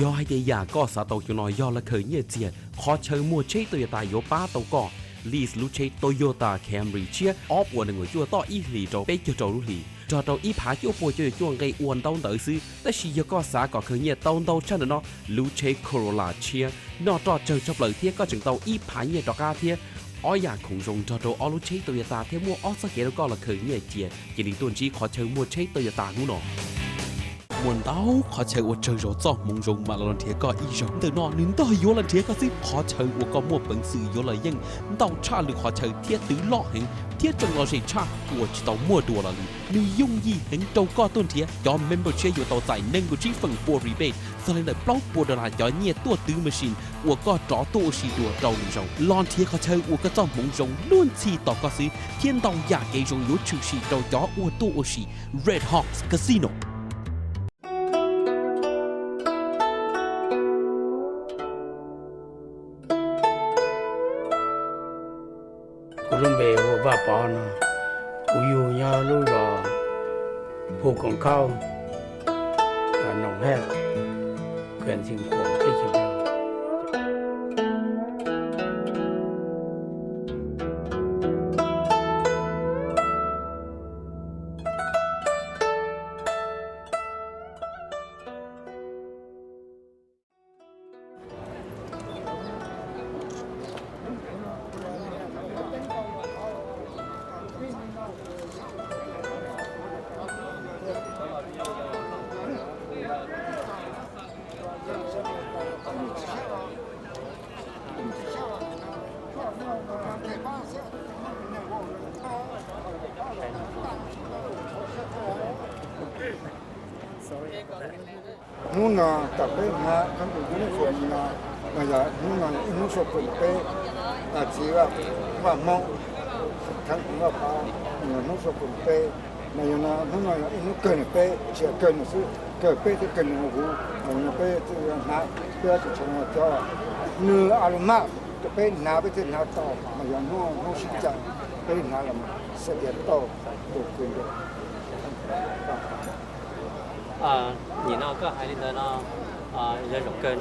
do hai địa giả có xã tàu cho nói do là khởi nhẹ chia khó chơi mua chế Toyota yếu ba tàu cỏ lease lúc chế Toyota Camry chia off của người chua to ít lì trâu bé cho trâu lúc lì cho trâu ít phá chỗ bùa cho chuông gây uốn tàu tới xứแต่chỉ do có xã có khởi nhẹ tàu cho nó lúc chế Corolla chia nó trò chơi chấp lời thiết có chừng tàu ít phá nhẹ trò ca thiết ở nhà khủng dùng cho trâu ở lúc chế Toyota theo mua ở sao kia đó có là khởi nhẹ chia chỉ định tuần chỉ khó chơi mua chế Toyota ngũ nọ muốn tao khó chơi ở chơi rồi cho mong dùng mà lần thế có ý giống từ nó nín tao vô lần thế có gì khó chơi ở có một bản sự vô là nhưng tao cha được khó chơi thiết tứ lọ hình thiết trong lo gì cha của chỉ tao mua đùa là nếu dùng gì hình trâu có tuần thế cho membership vô tao giải nên của chi phần for rebate cho nên là block for là cho nhẹ tua tứ machine của có trò tua xì đùa trâu rồng lon thế khó chơi của cái trong mong dùng luôn chi tao có gì thiên tông giả cái rồi yếu trừ xì trâu gió của tua xì Red Hawks Casino Lúc bé của bà bảo nó của yêu nhau lúc đó phụ con cao và nồng hẹp quyền sinh của cái chiều đó nung na tập bé na khám bệnh cũng phun na mà giờ nung sốt cũng bé chỉ là mong khám cũng là bao nung sốt cũng bé mà giờ nung cơn bé chỉ cơn nó cơn bé thì cơn nó hú mà bé thì bé thì trong cho nửa aroma bé na bé thì na to mà giờ nó sinh长bé na làm sẽ biến to tổ quyền được nhìn nó có hai lần nó giờ rục cơ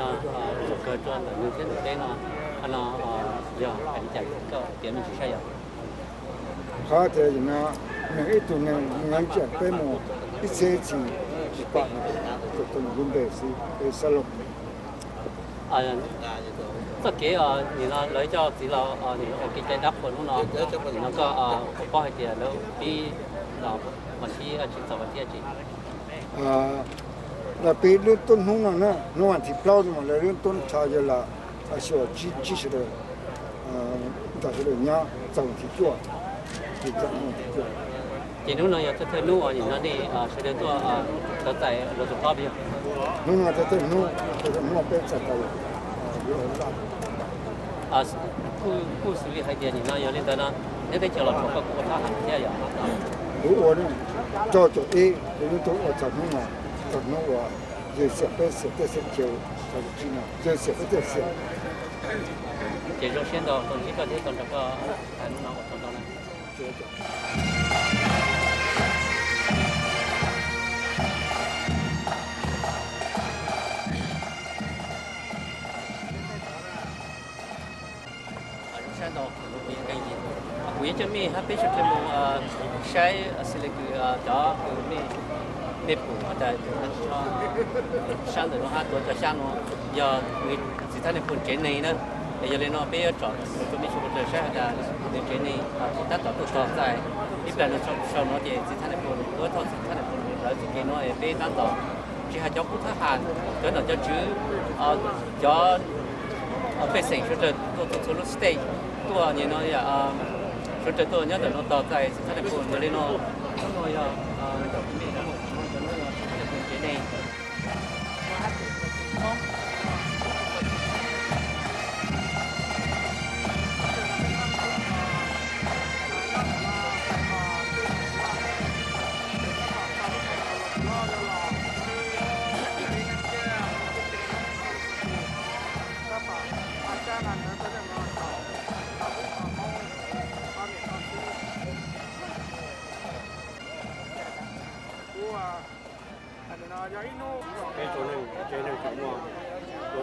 cho nó như thế này nó giờ phải đi chạy có tiền mình chỉ sai rồi khó thì nó ít tuổi ngắn chuyện tới một ít xe chỉ bạn của từng vấn đề gì về salon tất cả nhìn nó lấy cho chỉ là nhìn nó cái trái đất của nó nhìn nó có bao nhiêu tiền đâu đi là mình chỉ sawv chỉ là bị liên tôn hông nào nữa nó ăn thịt bao mà là liên tôn cha giờ là sửa chỉ sửa ta sửa nhá trồng thịt chua thịt trồng thịt chua chỉ lúc này tôi thấy lúc ở nhìn nó đi sẽ đến tôi tới tại lô tục bao nhiêu lúc nào tôi thấy nó bé chặt tay khu xử lý hay tiền nhìn nó giờ lên tới nó nếu cái chờ là thuộc của ta hẳn thế rồi đúng rồi cho chỗ đi đến chỗ ở chặt nó mà chặt nó và rồi sẽ chiều chặt chi nào rồi sẽ chỉ trong xuyên đầu còn chỉ có thế còn có cái nó trong đó này xuyên đầu cũng cái gì quý cho mi happy cho thêm một sai xử lý cái đó cái nếp của tại cho sang từ nó hát tuổi cho sang nó giờ người chỉ thấy là phần trên này nữa giờ lên nó bây giờ chọn cho mình chụp được sang là từ trên này chỉ ta chọn được chọn tại ít lần nó sau nó thì chỉ thấy là phần đối thôi chỉ thấy là phần rồi thì cái nó bây giờ chọn chỉ hai cháu cũng thắc hàn cái nó cho chữ cho phải sinh cho được tôi stay tôi như nó là cho được tôi nhớ được nóต่อtại chỉ thấy là phần rồi lên nó rồi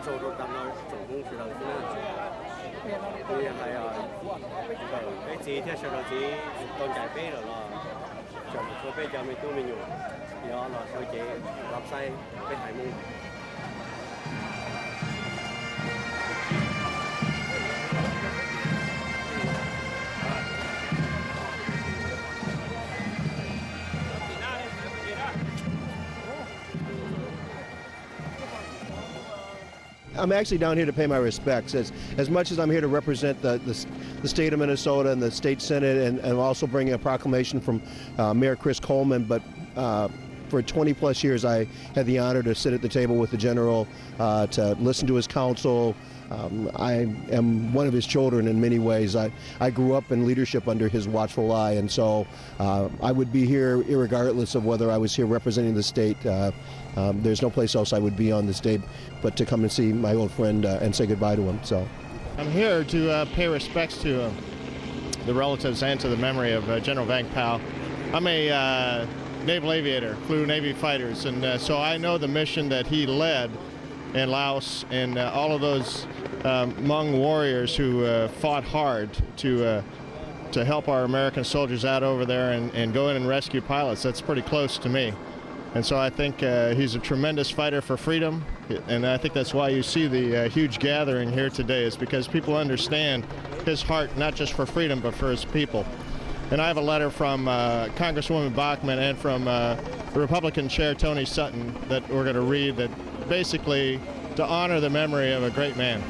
做到咁耐做工處頭先啦，佢係啲字聽上到字當解啤了咯，就個啤就咪都未用，有落手指落西俾題目。I'm actually down here to pay my respects. As much as I'm here to represent the state of Minnesota and the state Senate, and also bringing a proclamation from Mayor Chris Coleman, but for 20 plus years I had the honor to sit at the table with the general, to listen to his counsel. I am one of his children in many ways. I grew up in leadership under his watchful eye, and so I would be here irregardless of whether I was here representing the state. There's no place else I would be on this day but to come and see my old friend and say goodbye to him. So I'm here to pay respects to the relatives and to the memory of General Vang Pao. I'm a naval aviator, flew Navy fighters, and so I know the mission that he led in Laos, and all of those Hmong warriors who fought hard to help our American soldiers out over there and go in and rescue pilots. That's pretty close to me. And so I think he's a tremendous fighter for freedom, and I think that's why you see the huge gathering here today, is because people understand his heart, not just for freedom, but for his people. And I have a letter from Congresswoman Bachmann and from Republican Chair Tony Sutton that we're going to read, that basically to honor the memory of a great man.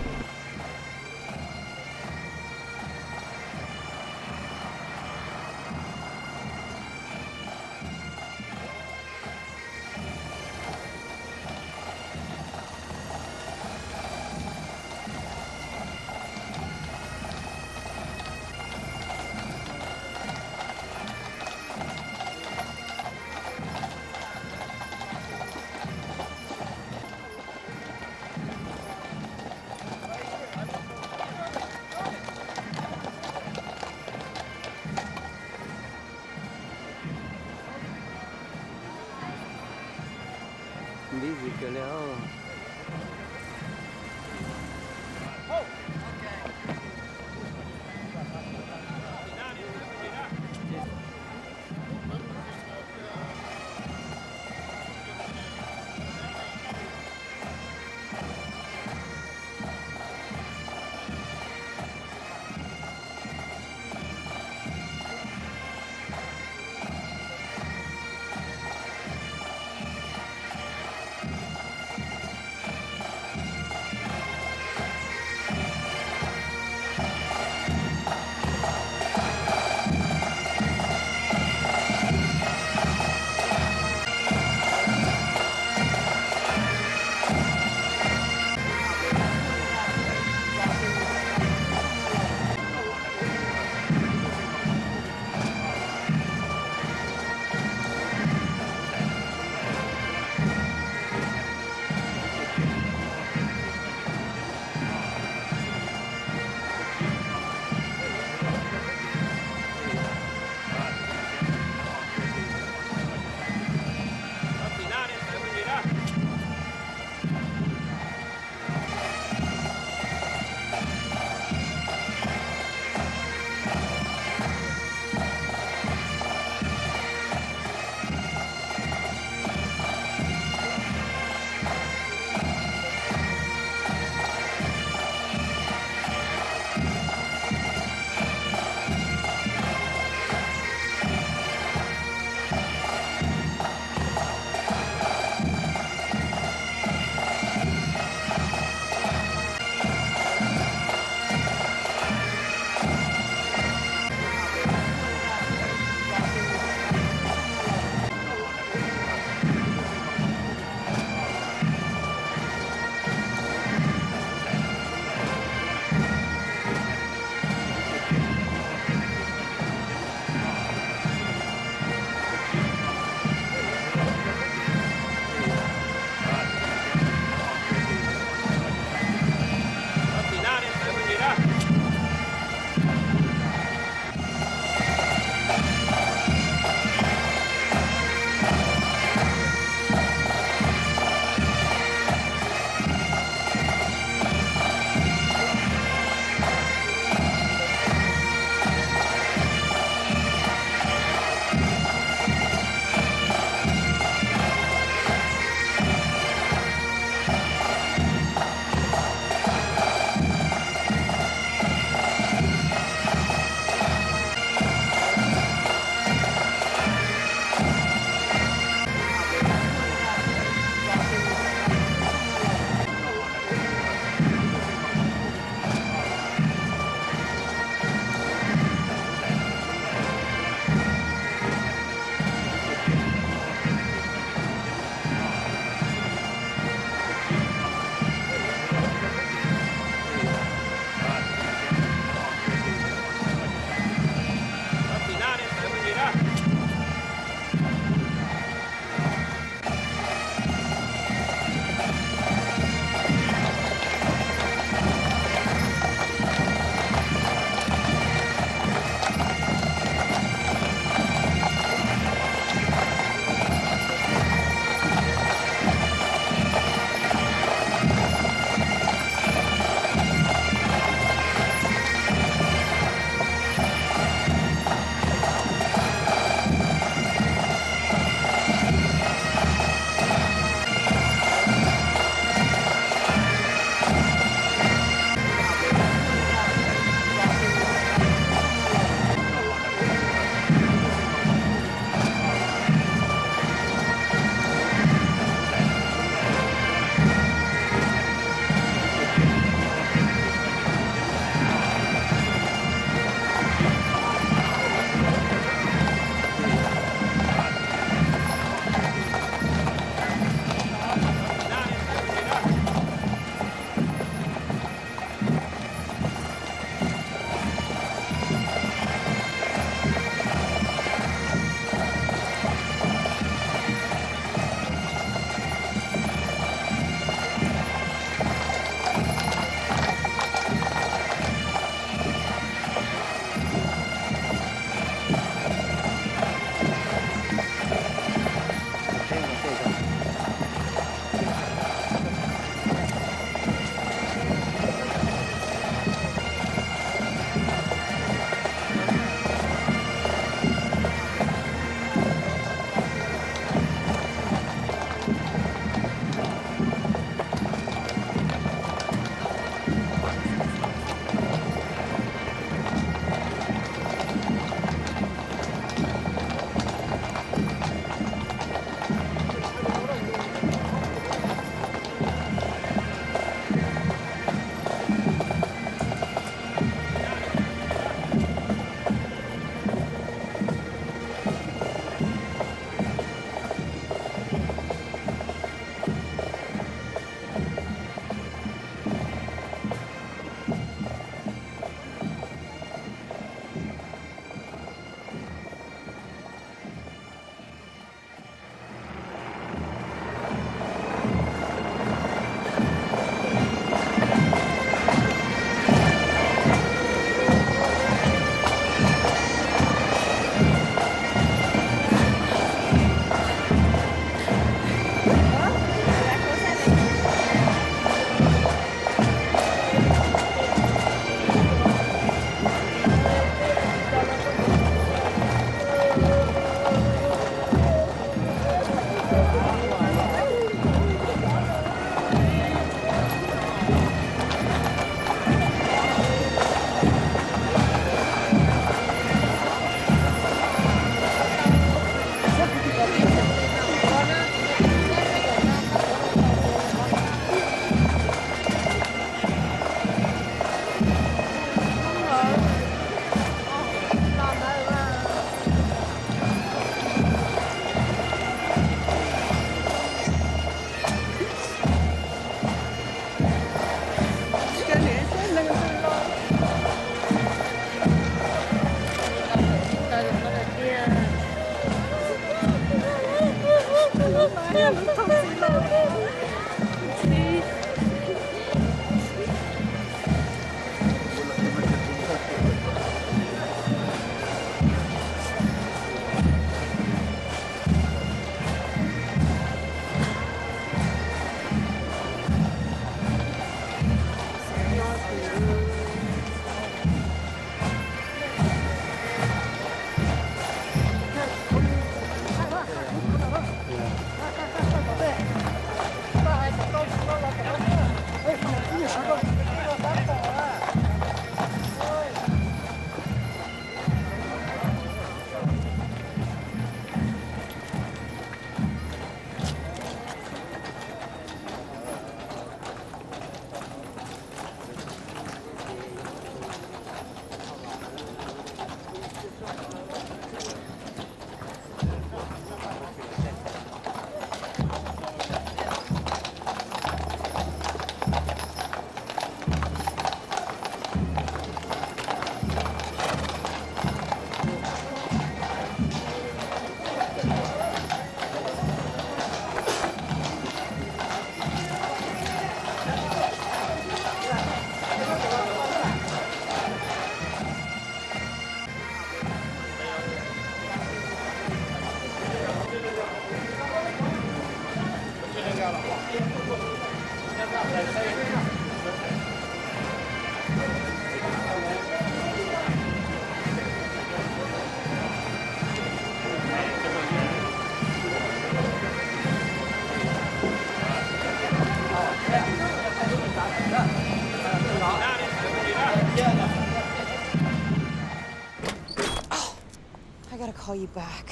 call you back.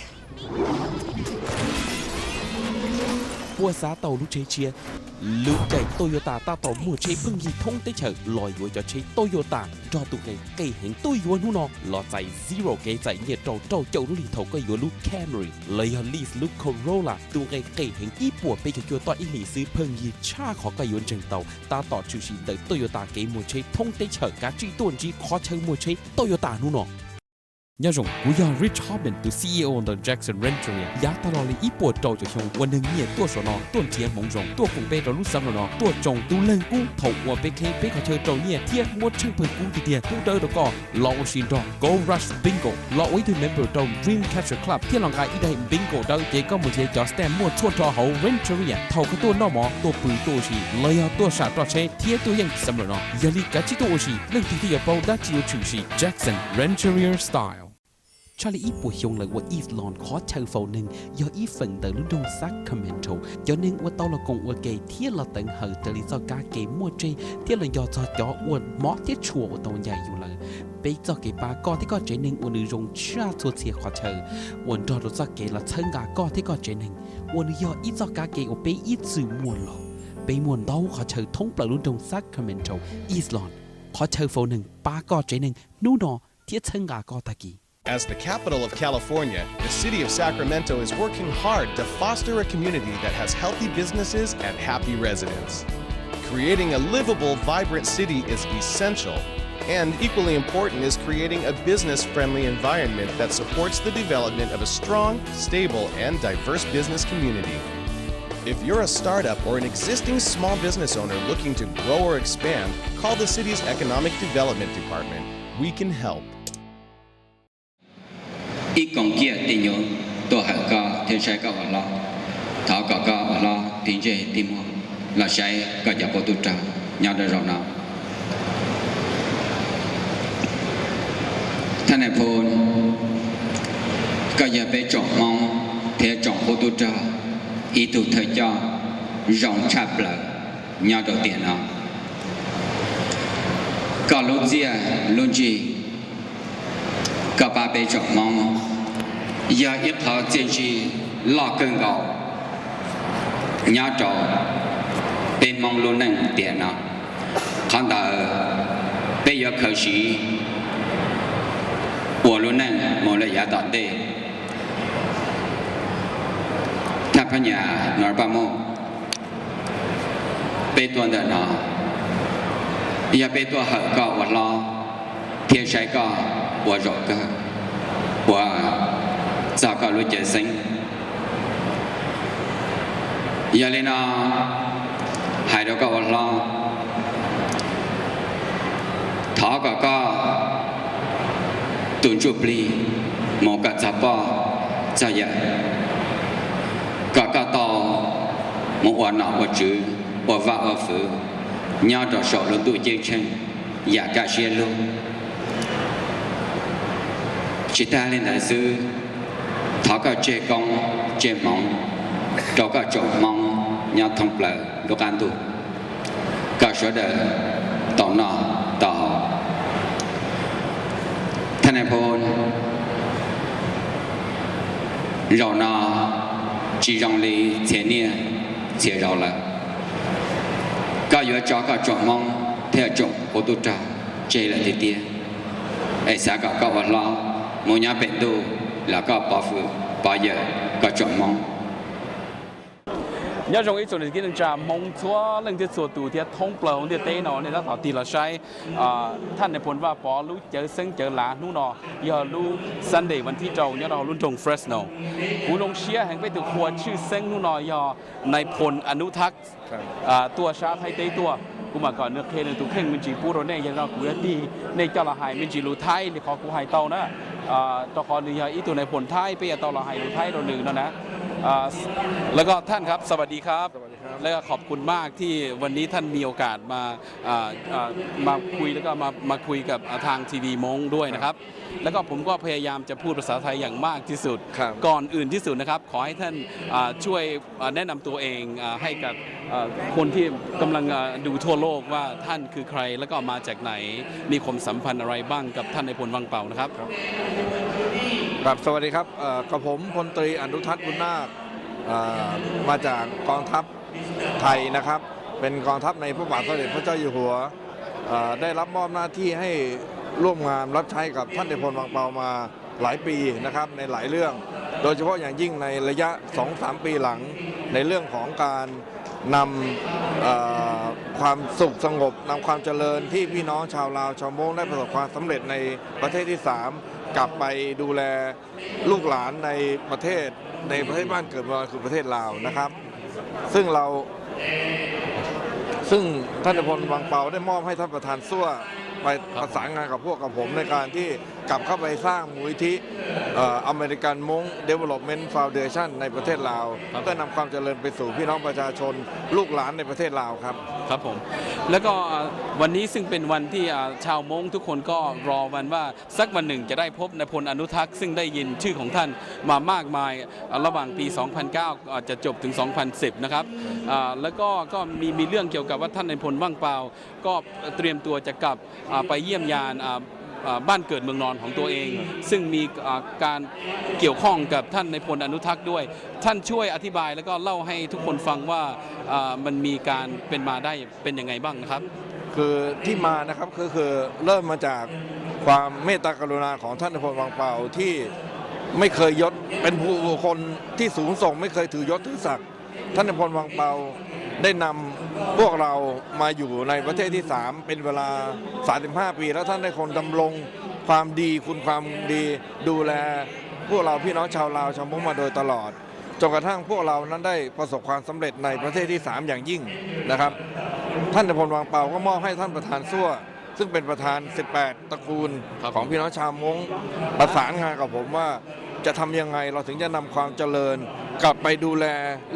ปัวสาเต่าลูกเชเชียลูกใจโตโยต้าตาต่อมัวเชเพิ่งยีทงได้เฉยลอยอยู่จะเชโตโยต้าจอตุกไก่เห็นตัวยัวนู่นนอหล่อใจ zero เกใจเนี่ยเจ้าเจ้าลูกหลีเท่าก็ยัวลูกแคมรี่เลยฮอลลีสลูกโคโรล่าตัวไก่เห็นอีปัวไปกับยัวต่ออีหลีซื้อเพิ่งยีชาขอก็ยัวเจิงเต่าตาต่อชูชีเตอโตโยต้าเกมัวเชทงได้เฉยการจีตัวจีขอเชิงมัวเชโตโยต้านู่นนอnhà rồng của nhà Rich Hobin từ CEO của Jackson Rental giá ta lo lấy ít bộ trâu cho chồngวันหนึ่งเนี่ยตัวสนอต้นเทียนมงรองตัวคงเป้เรารู้ซ้ำแล้วเนาะตัวจงตัวเล่งกู้ถกว่าเป้เคเป้เขาเชิญโจเนี่ยเทียมดเชิงเปิดกู้ทีเดียวตู้เดินแล้วก็ลองชินดอก Go Rush Bingo ลองไว้ถึงเมมเบอร์ตรง Dream Catcher Club ที่ลองการอีได้ Bingo ได้เจ๊ก็มือเจ๊จอสแตมมดชวนทอเขา Renteria เท่ากับตัวนอหมอตัวปืนตัวชีเลยเอาตัวชาตัวเชเทียตัวยังซ้ำแล้วเนาะอย่าลีกัดจิตัวชีเรื่องที่อย่าเป่าได้จิวชูชี Jackson Renteria Styleชาลีอีปวยงเลยว่าอีสลอนขอเชิญโฟนึงยออีฝังเดินลุดงซักคอมเมนต์ยอนึงว่าตอละกงว่าเกย์เที่ยเราตึงเหอเตลิจอกาเกย์มัวเจเที่ยเรายอจอจออ้วนหมอเที่ยชัวว่าตอนใหญ่อยู่เลยไปจอเกย์ปาก็ที่ก็เจนึงวันนึงรงชาทัวเสียขอเชิญวันจอรู้จักเกย์ละเชิงกาก็ที่ก็เจนึงวันยออีจอกาเกย์โอไปอีสื่อมวลหรอไปมวลเดาขอเชิญท้องปลาลุดงซักคอมเมนต์อีสลอนขอเชิญโฟนึงปาก็เจนึงนู่นอเที่ยเชิงกาก็ตะกี้As the capital of California, the city of Sacramento is working hard to foster a community that has healthy businesses and happy residents. Creating a livable, vibrant city is essential, and equally important is creating a business-friendly environment that supports the development of a strong, stable, and diverse business community. If you're a startup or an existing small business owner looking to grow or expand, call the city's Economic Development Department. We can help. Ít công kia tiền nhớ tôi hỏi cả thế sai cả vào lo tháo cả vào lo tiền chế tìm mua là sai cả nhà cô tu trà nhà đời rộng nàoท่านนายพลก็อย่าไปจงมองเทจงcô tu trà ý tu thời cho rộng chạp là nhà đầu tiên nào cả lúc gì luôn gì cả ba bé chọn mong giờ ít thở tiền gì lo cơn gạo nhà trọ bên mong luôn nâng tiền nào khán giả bây giờ khởi sĩ của luôn nâng một lời giá tận đây tháp nhà nói ba mô bên tuần đời nào giờ bên tuần hở gạo và lo thiên sai gạo我肉个，我早个路节生，原来呢，还有个我老，他个炖猪皮，毛个杂包，这样，到我拿我煮，我挖我腐，伢着手路都结成，也个些路。chỉ ta lên đại sư tháo cả chế công chế mong cho cả chỗ mong nhà thông bờ đồ can tu cả số đời tỏ nọ tỏท่านนายพลเรานอchỉ rong li thế nia thế rau là cả yếu cho cả chỗ mong theo chỗ của tu trà chế là thế tia ai xã cả cả vật lo một nhà bệnh đồ là có bảo phụ bảo giờ có chọn mong nhớ trong ý chỗ này cái lần trà mong chúa lần thứ số tù thì thông bờ thì tây nó nên nó thảo tì là saiท่านในผลว่าพอรู้เจอซึ่งเจอหลานนู่นนอย่ารู้ซันเดย์วันที่เจ้าเนี่ยเราลุ้นตรงเฟรสโนผู้ลงเชียร์แห่งไปตัวควรชื่อซึ่งนู่นนอย่าในผลอนุทักษ์ตัวชาไทยเตยตัวกูมาก่อนเนื้อเคนึงตัวเข่งมันจีปูโรเน่ยังเรากูดีในเจ้าละหายมันจีรูไทยในขอกูหายเต้านะต่อคอนี่อีตัวในผลไทยไปอย่าเต้าละหายรูไทยเราหนึ่งนะแล้วก็ท่านครับสวัสดีครับแล้วก็ขอบคุณมากที่วันนี้ท่านมีโอกาสมาคุยแล้วก็มาคุยกับทางทีวีมงด้วยนะครับแล้วก็ผมก็พยายามจะพูดภาษาไทยอย่างมากที่สุดก่อนอื่นที่สุดนะครับขอให้ท่านช่วยแนะนำตัวเองให้กับคนที่กำลังดูทั่วโลกว่าท่านคือใครแล้วก็มาจากไหนมีความสัมพันธ์อะไรบ้างกับท่านนายพลวังเป่านะครับ ครับสวัสดีครับกับผมพลตรีอนุทัศน์บุญนาคมาจากกองทัพไทยนะครับเป็นกองทัพในพระบาทสมเด็จพระเจ้าอยู่หัวได้รับมอบหน้าที่ให้ร่วมงานรับใช้กับท่านนายพลวังเปามาหลายปีนะครับในหลายเรื่องโดยเฉพาะอย่างยิ่งในระยะ 2-3 ปีหลังในเรื่องของการนำความสุขสงบนำความเจริญที่พี่น้องชาวลาวชาวม้งได้ประสบความสำเร็จในประเทศที่ 3กลับไปดูแลลูกหลานในประเทศบ้านเกิดเมืองคือประเทศลาวนะครับซึ่งท่านนายพลวังเปาได้มอบให้ท่านประธานซั่วไปประสานงานกับกับผมในการที่กลับเข้าไปสร้างมูลนิธิอเมริกันมงเดเวล็อปเมนต์ฟาวเดชั่นในประเทศลาวเพื่อนำความเจริญไปสู่พี่น้องประชาชนลูกหลานในประเทศลาวครับครับผมแล้วก็วันนี้ซึ่งเป็นวันที่ชาวมงทุกคนก็รอวันว่าสักวันหนึ่งจะได้พบนายพลอนุทักษ์ซึ่งได้ยินชื่อของท่านมามากมายระหว่างปี 2009 อาจจะจบถึง 2010 นะครับแล้วก็มีเรื่องเกี่ยวกับว่าท่านนายพลวังเปาก็เตรียมตัวจะกลับไปเยี่ยมยานบ้านเกิดเมืองนอนของตัวเองซึ่งมีการเกี่ยวข้องกับท่านนายพลอนุทักษ์ด้วยท่านช่วยอธิบายแล้วก็เล่าให้ทุกคนฟังว่ามันมีการเป็นมาได้เป็นยังไงบ้างนะครับคือที่มานะครับคือเริ่มมาจากความเมตตากรุณาของท่านนายพลวังเปาที่ไม่เคยยศเป็นผู้คนที่สูงส่งไม่เคยถือยศถือศักดิ์ท่านนายพลวังเปาได้นำพวกเรามาอยู่ในประเทศที่ 3เป็นเวลา 35 ปีแล้วท่านได้คนดำรงความดีคุณความดีดูแลพวกเราพี่น้องชาวลาวชาวมงมาโดยตลอดจนกระทั่งพวกเรานั้นได้ประสบความสำเร็จในประเทศที่ 3อย่างยิ่งนะครับท่านนายพลวังเปาก็มอบให้ท่านประธานซั่วซึ่งเป็นประธาน 18 ตระกูลของพี่น้องชาวมงประสานงานกับผมว่าจะทำยังไงเราถึงจะนำความเจริญกลับไปดูแล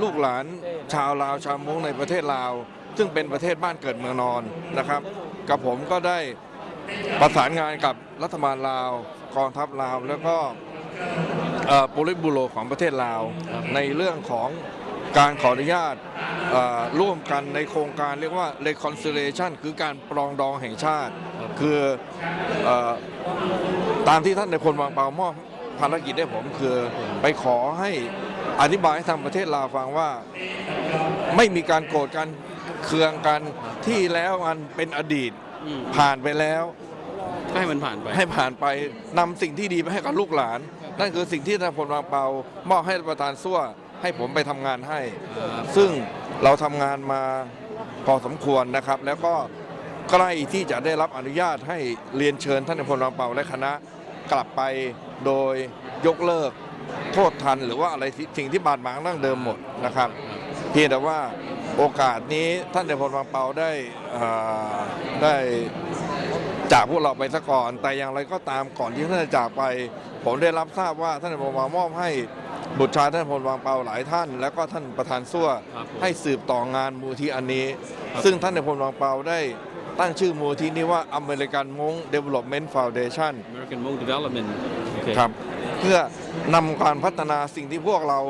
ลูกหลานชาวลาวชาวมงในประเทศลาวซึ่งเป็นประเทศบ้านเกิดเมืองนอนนะครับกับผมก็ได้ประสานงานกับรัฐบาลลาวกองทัพลาวแล้วก็โปลิตบูโรของประเทศลาวในเรื่องของการขออนุญาตร่วมกันในโครงการเรียกว่า reconciliation คือการปรองดองแห่งชาติคือตามที่ท่านนายพลวังเปามอบภารกิจให้ผมคือไปขอให้อธิบายให้ทางประเทศลาวฟังว่าไม่มีการโกรธกันเคืองกันที่แล้วมันเป็นอดีตผ่านไปแล้วให้มันผ่านไปนำสิ่งที่ดีไปให้กับลูกหลานนั่นคือสิ่งที่ท่านพลวังเปามอบให้ประธานซั่วให้ผมไปทำงานให้ซึ่งเราทำงานมาพอสมควรนะครับแล้วก็ใกล้ที่จะได้รับอนุญาตให้เรียนเชิญท่านพลวังเปาและคณะกลับไปโดยยกเลิกโทษทันหรือว่าอะไรสิ่งที่บาดหมางดั้งเดิมหมดนะครับเพียงแต่ว่าโอกาสนี้ท่านนายพลวังเปาได้จากพวกเราไปซะก่อนแต่อย่างไรก็ตามก่อนที่ท่านจะจากไปผมได้รับทราบว่าท่านนายพลวังเปามอบให้บุตรชายท่านนายพลวังเปาหลายท่านแล้วก็ท่านประธานซั่วให้สืบต่องานมูลที่อันนี้ซึ่งท่านนายพลวังเปาได้ตั้งชื่อมูลที่นี้ว่า American Hmong Development Foundation ครับเพื่อนำการพัฒนาสิ่งที่พวกเรา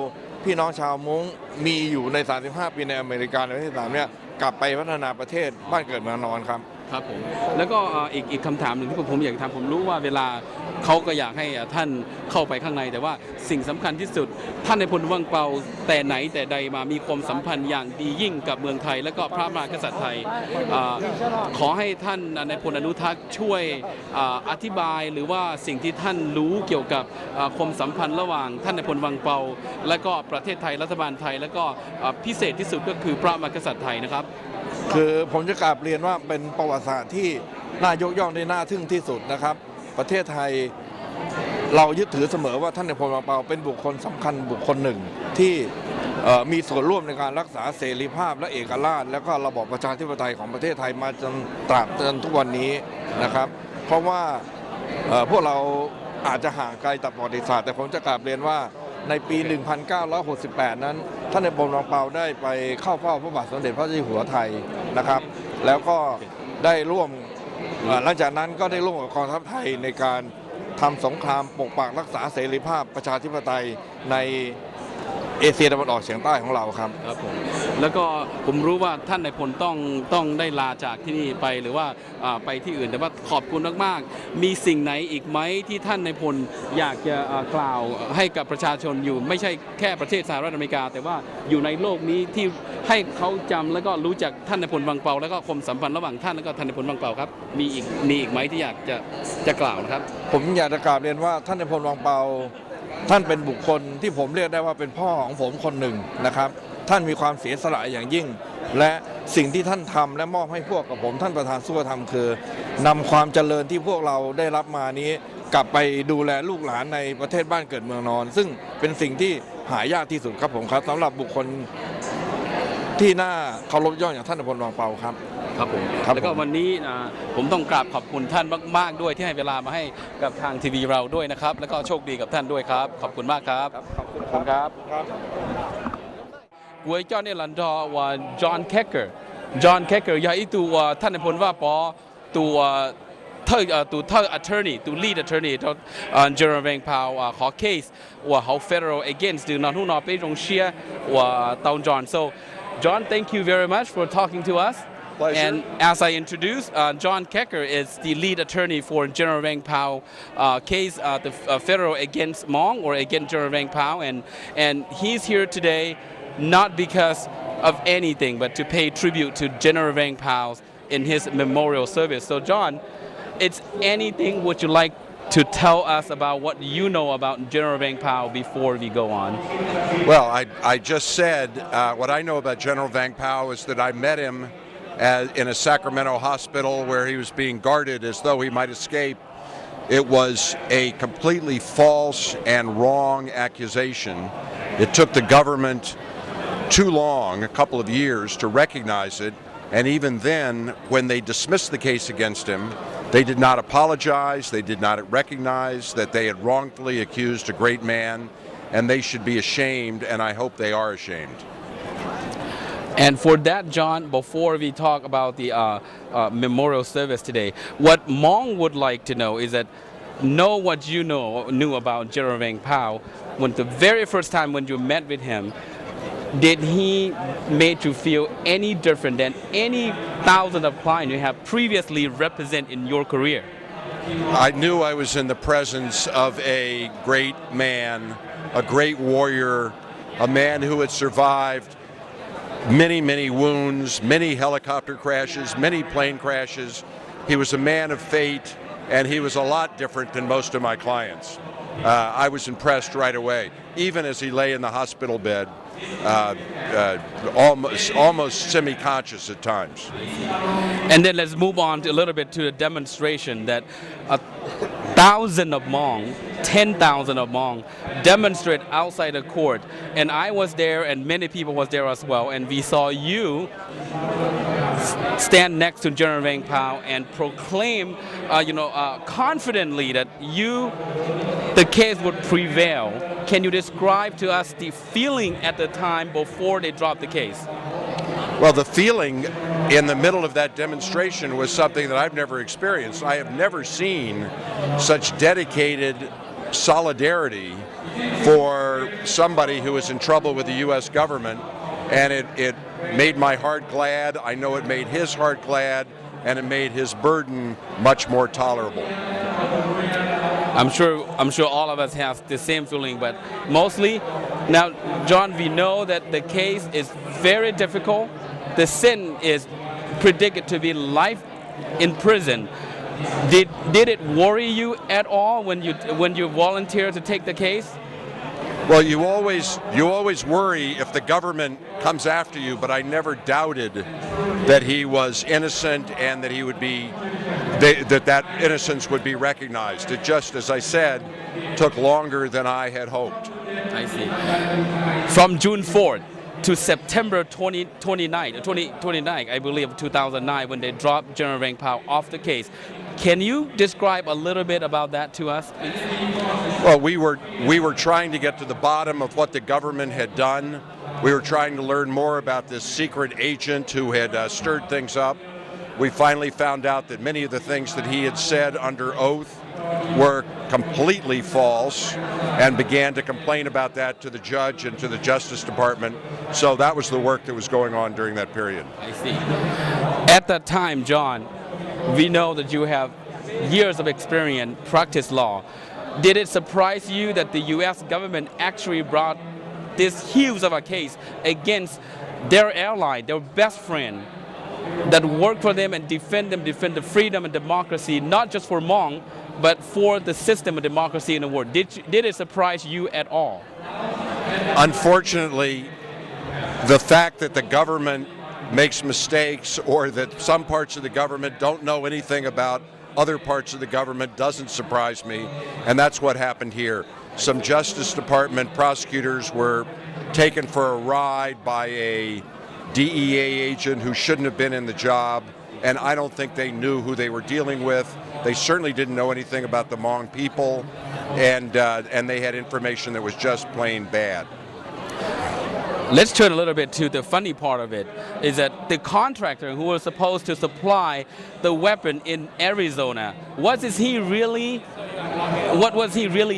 พี่น้องชาวม้งมีอยู่ใน 35 ปีในอเมริกาในประเทศ3เนี่ยกลับไปพัฒนาประเทศบ้านเกิดเมืองนอนครับครับผมแล้วก็อีกคำถามหนึ่งที่ผมอยากถามผมรู้ว่าเวลาเขาก็อยากให้ท่านเข้าไปข้างในแต่ว่าสิ่งสำคัญที่สุดท่านนายพลวังเปาแต่ไหนแต่ใดมามีความสัมพันธ์อย่างดียิ่งกับเมืองไทยและก็พระมหากษัตริย์ไทยขอให้ท่านนายพลอนุทักษ์ช่วยอธิบายหรือว่าสิ่งที่ท่านรู้เกี่ยวกับความสัมพันธ์ระหว่างท่านนายพลวังเปาและก็ประเทศไทยรัฐบาลไทยและก็พิเศษที่สุดก็คือพระมหากษัตริย์ไทยนะครับคือผมจะกราบเรียนว่าเป็นประวัติศาสตร์ที่น่ายกย่องได้น่าทึ่งที่สุดนะครับประเทศไทยเรายึดถือเสมอว่าท่านนายพลวังเปาเป็นบุคคลสำคัญบุคคลหนึ่งที่มีส่วนร่วมในการรักษาเสรีภาพและเอกราชและก็ระบอบประชาธิปไตยของประเทศไทยมาจนตราบจนทุกวันนี้นะครับเพราะว่าพวกเราอาจจะห่างไกลจากประวัติศาสตร์แต่ผมจะกราบเรียนว่าในปี 1968 นั้นท่านนายพลวังเปาได้ไปเข้าเฝ้าพระบาทสมเด็จพระเจ้าอยู่หัวไทยนะครับแล้วก็ได้ร่วมหลังจากนั้นก็ได้ร่วมกับกองทัพไทยในการทำสงครามปกปักรักษาเสรีภาพประชาธิปไตยในเอ เอเชียตะวันออกเฉียงใต้ของเราครับ ครับผมแล้วก็ผมรู้ว่าท่านนายพลต้องได้ลาจากที่นี่ไปหรือว่าไปที่อื่นแต่ว่าขอบคุณมากๆมีสิ่งไหนอีกไหมที่ท่านนายพลอยากจะกล่าวให้กับประชาชนอยู่ไม่ใช่แค่ประเทศสหรัฐอเมริกาแต่ว่าอยู่ในโลกนี้ที่ให้เขาจำแล้วก็รู้จักท่านนายพลวังเปาแล้วก็ความสัมพันธ์ระหว่างท่านแล้วก็ท่านนายพลวังเปาครับมีอีกไหมที่อยากจะกล่าวนะครับผมอยากจะกราบเรียนว่าท่านนายพลวังเปาท่านเป็นบุคคลที่ผมเรียกได้ว่าเป็นพ่อของผมคนหนึ่งนะครับท่านมีความเสียสละอย่างยิ่งและสิ่งที่ท่านทำและมอบให้พวกกับผมท่านประธานสู้ทำคือนำความเจริญที่พวกเราได้รับมานี้กลับไปดูแลลูกหลานในประเทศบ้านเกิดเมืองนอนซึ่งเป็นสิ่งที่หายากที่สุดครับผมครับสำหรับบุคคลที่น่าเคารพย่ออย่างท่านนายพลวังเปาครับครับผมแล้วก็วันนี้ผมต้องกราบขอบคุณท่านมากๆด้วยที่ให้เวลามาให้กับทางทีวีเราด้วยนะครับแล้วก็โชคดีกับท่านด้วยครับขอบคุณมากครับขอบคุณครับGue cho nên là John Kecker ya ituท่านนายพลว่าปอtu attorney tu lead attorney to General Vang Pao ขอ case ว่าเขา federal against ดึงนอนหุ่นนอไปตรงเชียว่าตาวจอน so John thank you very much for talking to us Pleasure. And as I introduced, John Kecker is the lead attorney for General Vang Pao case, the federal against Hmong or against General Vang Pao, and he's here today not because of anything, but to pay tribute to General Vang Pao in his memorial service. So, John, it's anything would you like to tell us about what you know about General Vang Pao before we go on? Well, I just said what I know about General Vang Pao is that I met him in a Sacramento hospital where he was being guarded as though he might escape. It was a completely false and wrong accusation. It took the government too long, a couple of years, to recognize it. And even then, when they dismissed the case against him, they did not apologize. They did not recognize that they had wrongfully accused a great man, and they should be ashamed, and I hope they are ashamed. And for that, John, before we talk about the memorial service today, what Hmong would like to know is that know what you knew about General Vang Pao. When the very first time when you met with him, did he make you feel any different than any thousands of clients you have previously represented in your career? I knew I was in the presence of a great man, a great warrior, a man who had survived many, many wounds, many helicopter crashes, many plane crashes. He was a man of fate, and he was a lot different than most of my clients. I was impressed right away, even as he lay in the hospital bed, almost semi-conscious at times. And then let's move on a little bit to the demonstration that 1,000 of Hmong, 10,000 of Hmong demonstrate outside the court. And I was there and many people was there as well. And we saw you stand next to General Vang Pao and proclaim, confidently that the case would prevail. Can you describe to us the feeling at the time before they dropped the case? Well, the feeling in the middle of that demonstration was something that I've never experienced. I have never seen such dedicated solidarity for somebody who is in trouble with the U.S. government, and it made my heart glad. I know it made his heart glad, and it made his burden much more tolerable. I'm sure all of us have the same feeling, but mostly now, John, we know that the case is very difficult. The sin is predicted to be life in prison. Did it worry you at all when you volunteered to take the case? Well, you always worry if the government comes after you, but I never doubted that he was innocent and that he would be that innocence would be recognized. It just, as I said, took longer than I had hoped. I see. From June 4th to September 29, I believe, 2009, when they dropped General Vang Pao off the case. Can you describe a little bit about that to us, please? Well, we were trying to get to the bottom of what the government had done. We were trying to learn more about this secret agent who had stirred things up. We finally found out that many of the things that he had said under oath were completely false and began to complain about that to the judge and to the Justice Department. So that was the work that was going on during that period. I see. At that time, John, we know that you have years of experience, practice law. Did it surprise you that the U.S. government actually brought this huge of a case against their ally, their best friend, that worked for them and defend the freedom and democracy, not just for Hmong, but for the system of democracy in the world? Did it surprise you at all? Unfortunately, the fact that the government makes mistakes or that some parts of the government don't know anything about other parts of the government doesn't surprise me, and that's what happened here. Some Justice Department prosecutors were taken for a ride by a DEA agent who shouldn't have been in the job, and I don't think they knew who they were dealing with. They certainly didn't know anything about the Hmong people, and they had information that was just plain bad. Let's turn a little bit to the funny part of it, is that the contractor who was supposed to supply the weapon in Arizona, what was he really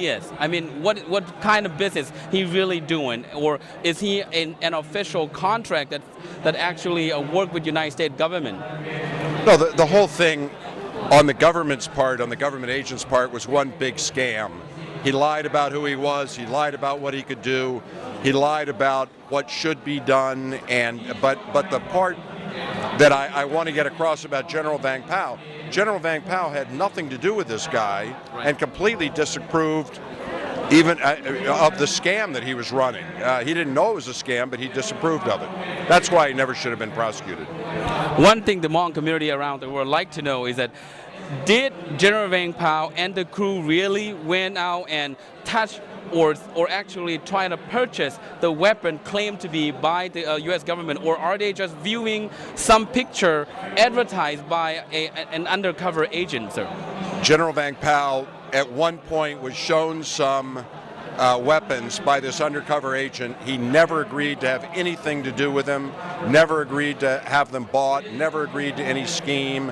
is? I mean, what kind of business he really doing? Or is he an official contract that actually work with United States government? No, the whole thing on the government's part, on the government agent's part, was one big scam. He lied about who he was, he lied about what he could do, he lied about what should be done, but the part that I want to get across about General Vang Pao had nothing to do with this guy, and completely disapproved even of the scam that he was running. He didn't know it was a scam, but he disapproved of it. That's why he never should have been prosecuted. One thing the Hmong community around the world like to know is that, did General Vang Pao and the crew really went out and touch or actually try to purchase the weapon claimed to be by the U.S. government, or are they just viewing some picture advertised by an undercover agent, sir? General Vang Pao at one point was shown some weapons by this undercover agent. He never agreed to have anything to do with them, never agreed to have them bought, never agreed to any scheme,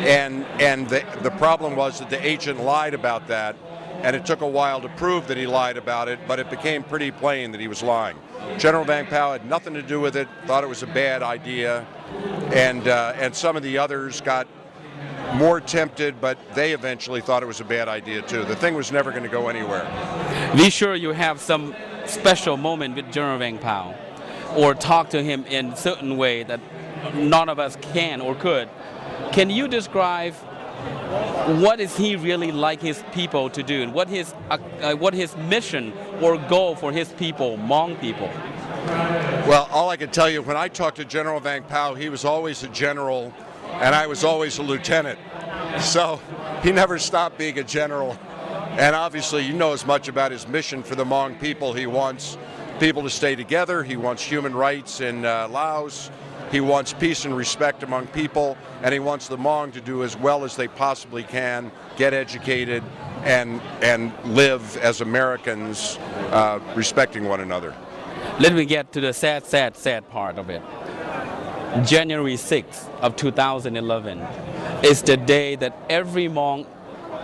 and the problem was that the agent lied about that, and it took a while to prove that he lied about it, but it became pretty plain that he was lying. General Vang Pao had nothing to do with it, thought it was a bad idea, and some of the others got more tempted, but they eventually thought it was a bad idea too. The thing was never going to go anywhere. Be sure you have some special moment with General Vang Pao, or talk to him in a certain way that none of us can or could. Can you describe what is he really like his people to do, and what his mission or goal for his people, Hmong people? Well, all I can tell you, when I talked to General Vang Pao, he was always a general, and I was always a lieutenant. So he never stopped being a general. And obviously, you know as much about his mission for the Hmong people. He wants people to stay together. He wants human rights in Laos. He wants peace and respect among people. And he wants the Hmong to do as well as they possibly can, get educated, and live as Americans, respecting one another. Let me get to the sad part of it. January 6th of 2011 is the day that every Hmong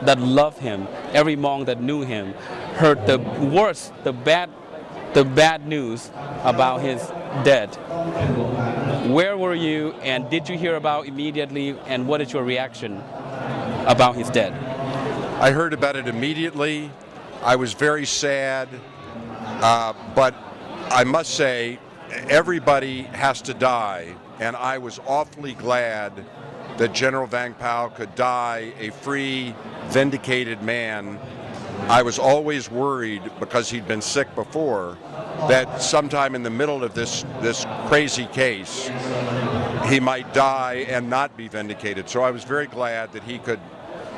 that loved him, every Hmong that knew him, heard the worst, the bad news about his death. Where were you, and did you hear about immediately, and what is your reaction about his death? I heard about it immediately. I was very sad, but I must say, everybody has to die, and I was awfully glad that General Vang Pao could die a free, vindicated man. I was always worried, because he'd been sick before, that sometime in the middle of this crazy case, he might die and not be vindicated. So I was very glad that he could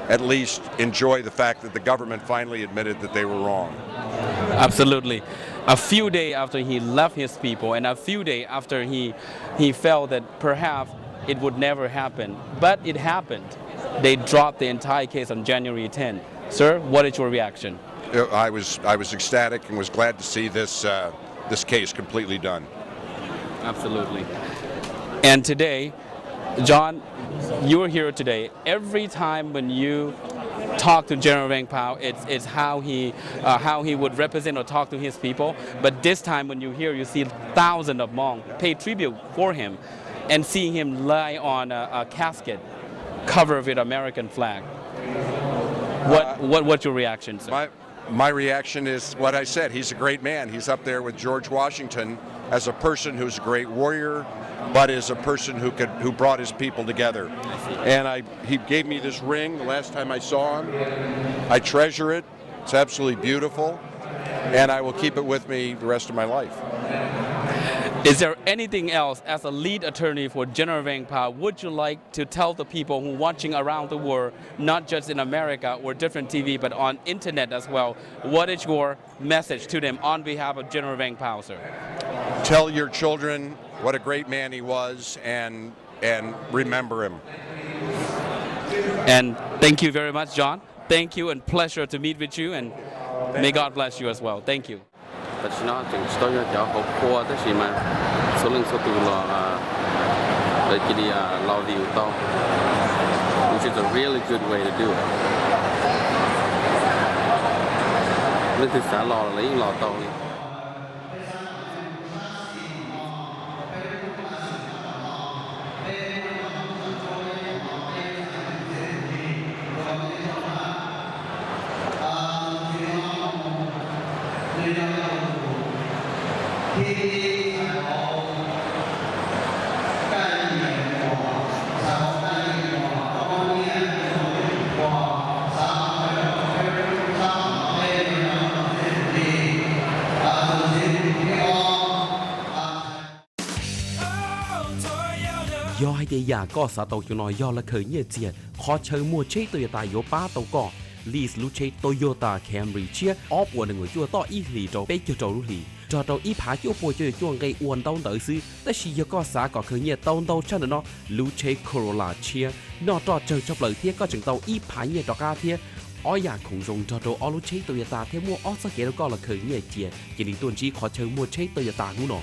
at least enjoy the fact that the government finally admitted that they were wrong. Absolutely. A few days after he left his people, and a few days after he felt that perhaps it would never happen, but it happened. They dropped the entire case on January 10th. Sir, what is your reaction? I was ecstatic and was glad to see this case completely done. Absolutely. And today, John, you're here today. Every time when you talk to General Vang Pao. It's how he would represent or talk to his people. But this time when you see thousands of Hmong pay tribute for him, and seeing him lie on a casket covered with American flag. What's your reaction, sir? My reaction is what I said. He's a great man. He's up there with George Washington as a person who's a great warrior, but is a person who brought his people together. And he gave me this ring the last time I saw him. I treasure it. It's absolutely beautiful, and I will keep it with me the rest of my life. Is there anything else, as a lead attorney for General Vang Pao, would you like to tell the people who are watching around the world, not just in America or different TV, but on internet as well? What is your message to them on behalf of General Vang Pao, sir? Tell your children what a great man he was, and remember him. And thank you very much, John. Thank you, and pleasure to meet with you, and may God bless you as well. Thank you. But nó chừng tôi cho học qua tới gì mà số lượng số tụ là để chỉ đi lao điều to, which is a really good way to do it. Nên thì xã lò lấy lò to đi. do hai địa giả có xã tàu cho nó do là khởi nghĩa chia khó chơi mua chế Toyota yếu ba tàu cỏ Liaj lu chế Toyota Camry chia ốp của người chua to ít lì trâu bé cho trâu lu lì cho trâu ít phá chỗ bồi chơi chuông gây uốn tàu tới xứแต่chỉ do có xã có khởi nghĩa tàu cho nó lu chế Corolla chia nó trò chơi cho lời thiết có chừng tàu ít phá nghĩa trò ca thiết ở nhà khủng dùng cho trâu ở lu chế Toyota thêm mua ở sao kia nó có là khởi nghĩa chia chỉ định tuần chỉ khó chơi mua chế Toyota ngu nọ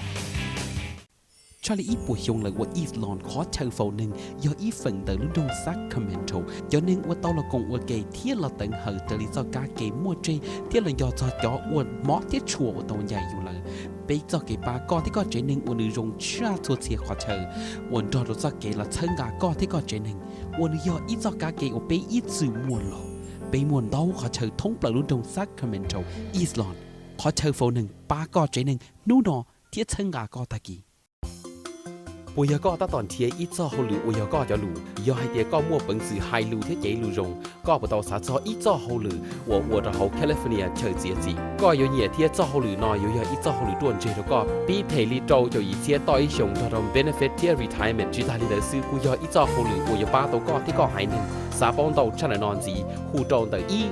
cho lý bùi dùng là của Islon khó chơi phổ nâng do ý phần tới lúc đông Sacramento cho nên của tao là cùng của cái thiết là tận hở tới lý do cả cái mua chơi thiết là do cho chó uốn mót thiết chùa của tao dài dù là bây giờ cái ba con thì có chế nên uốn được dùng cha thua thiệt khó chơi uốn cho được cái là thân gà con thì có chế nên uốn do ít do cả cái của bây ít sự muôn lò bây muôn đau khó chơi thông tới lúc đông Sacramento Islon khó chơi phổ nâng ba con chế nên nô nọ thiết thân gà con ta kỳ bây giờ có ta toàn thiết ít cho hậu lử bây giờ có cho lử do hai tiệt có mua bằng sự hai lử thiết chế lử rồng có bắt đầu sản xuất ít cho hậu lử của đó hậu California chơi gì có nhiều nhiều thiết cho hậu lử nói nhiều ít cho hậu lử tuần chơi đó có bị thể lý trâu cho ý thiết tối dùng cho đồng benefit thiết retirement chỉ ta lý đời sư bây giờ ít cho hậu lử bây giờ ba tàu có thì có hai nên xã bóng tàu chân là non gì khu trâu từ ý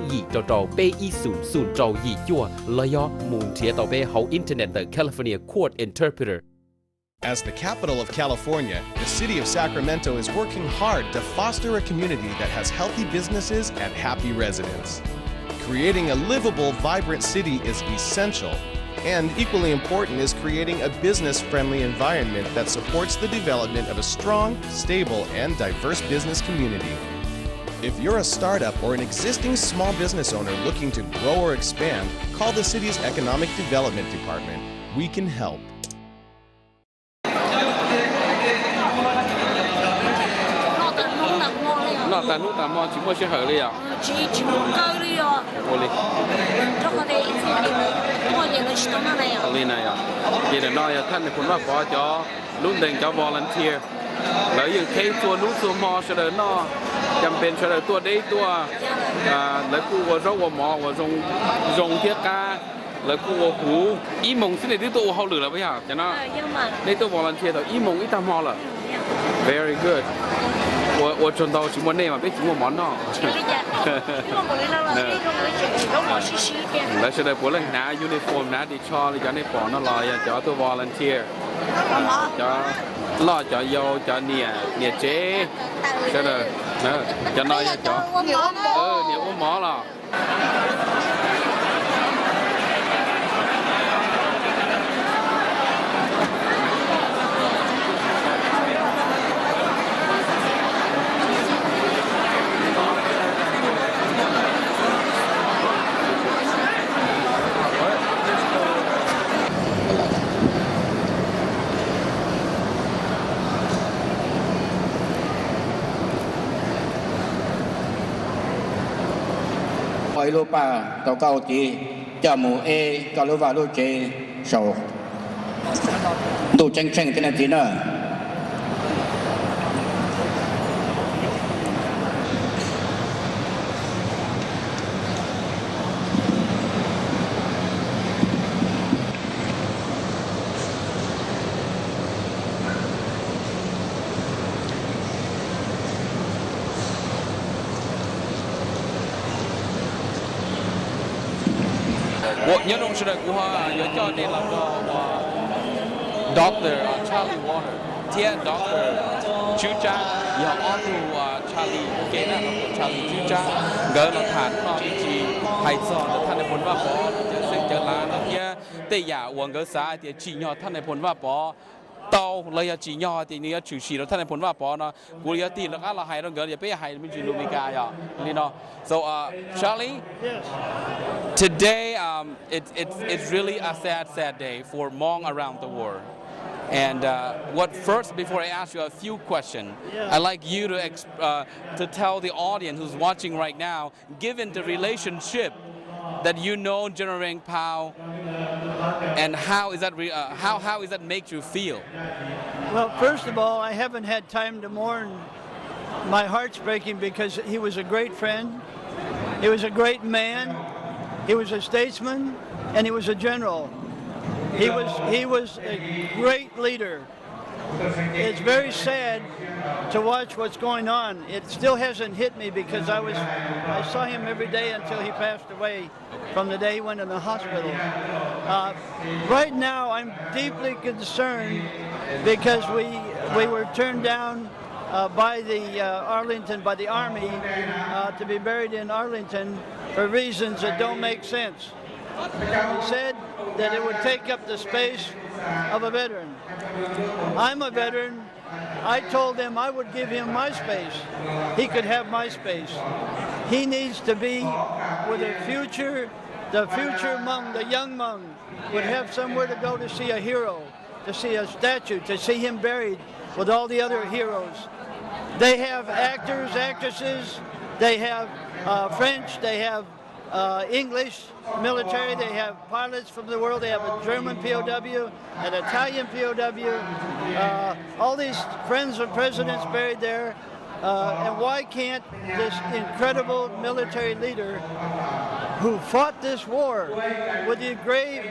trâu bê ý sùn trâu ý chua lợi do muốn thiết tàu bê hậu internet từ California court interpreter. As the capital of California, the city of Sacramento is working hard to foster a community that has healthy businesses and happy residents. Creating a livable, vibrant city is essential, and equally important is creating a business-friendly environment that supports the development of a strong, stable, and diverse business community. If you're a startup or an existing small business owner looking to grow or expand, call the city's Economic Development Department. We can help. Nó ta nút ta mò chỉ mua xe hở đi à? chỉ mua cơ đi à? Mua đi. Cho con đi mua gì là chỉ tao này à? Đi này à? Vậy là nóiท่านคนว่าbỏ cho lúc đền cho volunteer. Lỡ như thấyตัวนู้นตัวมอเสด็จนอจำเป็นเสด็จตัวได้ตัวแล้วกูว่าร้องว่าหมอว่ารงเทียกาแล้วกูว่าหูอีมงที่ไหนที่ตัวเขาหรือแล้วไม่อยากจะน่าได้ตัว volunteer ตัวอีมงอีตามอล่ะ very good 我赚到什么内嘛？别什么忙呢？แล้วเสด็จพวกเราหน้ายูนิฟอร์มหน้าดิชอลจะในปอนนั่นลอยจะตัว volunteer จะล่อจะโยจะเนี่ยเจ๊เสด็จจะน้อยจะเนี่ยอุ้มหมอล่ะ lối lúa pa tàu cao tí cho mù e cho lúa vào lúa chè sầu đủ tranh tranh thế này tí nữa nhớ đông sự của họ nhớ cho nên là Dr. Charlie Water, Tia Dr. Chu Cha, giờ auto Charlie cái đó là Charlie Chu Cha, gỡ là thản nó chỉ hay cho làท่านในผลว่าbỏซึ่งจะลาเนาะเนี่ยแต่อย่าหวังเกษาแต่จีนท่านในผลว่าbỏ tàuเลยจีนแต่เนี่ยchủ trìแล้วท่านในผลว่าbỏเนาะกูเลยตีแล้วก็เราให้เราเกิดอย่าไปให้มันจีนอเมริกาอ่ะนี่เนาะ so Charlie today it's really a sad day for Hmong around the world. And before I ask you a few questions, I'd like you to tell the audience who's watching right now, given the relationship that you know General Vang Pao, and how is that make you feel? Well, first of all, I haven't had time to mourn. My heart's breaking because he was a great friend, he was a great man, he was a statesman, and he was a general. He was a great leader. It's very sad to watch what's going on. It still hasn't hit me because I saw him every day until he passed away from the day he went in the hospital. Right now I'm deeply concerned because we were turned down by the by the Army to be buried in Arlington for reasons that don't make sense. He said that it would take up the space of a veteran. I'm a veteran. I told him I would give him my space. He could have my space. He needs to be with the future Hmong, the young Hmong, would have somewhere to go to see a hero, to see a statue, to see him buried with all the other heroes. They have actors, actresses, they have French, they have English military, they have pilots from the world, they have a German POW, an Italian POW, all these friends of presidents buried there. And why can't this incredible military leader who fought this war with the brave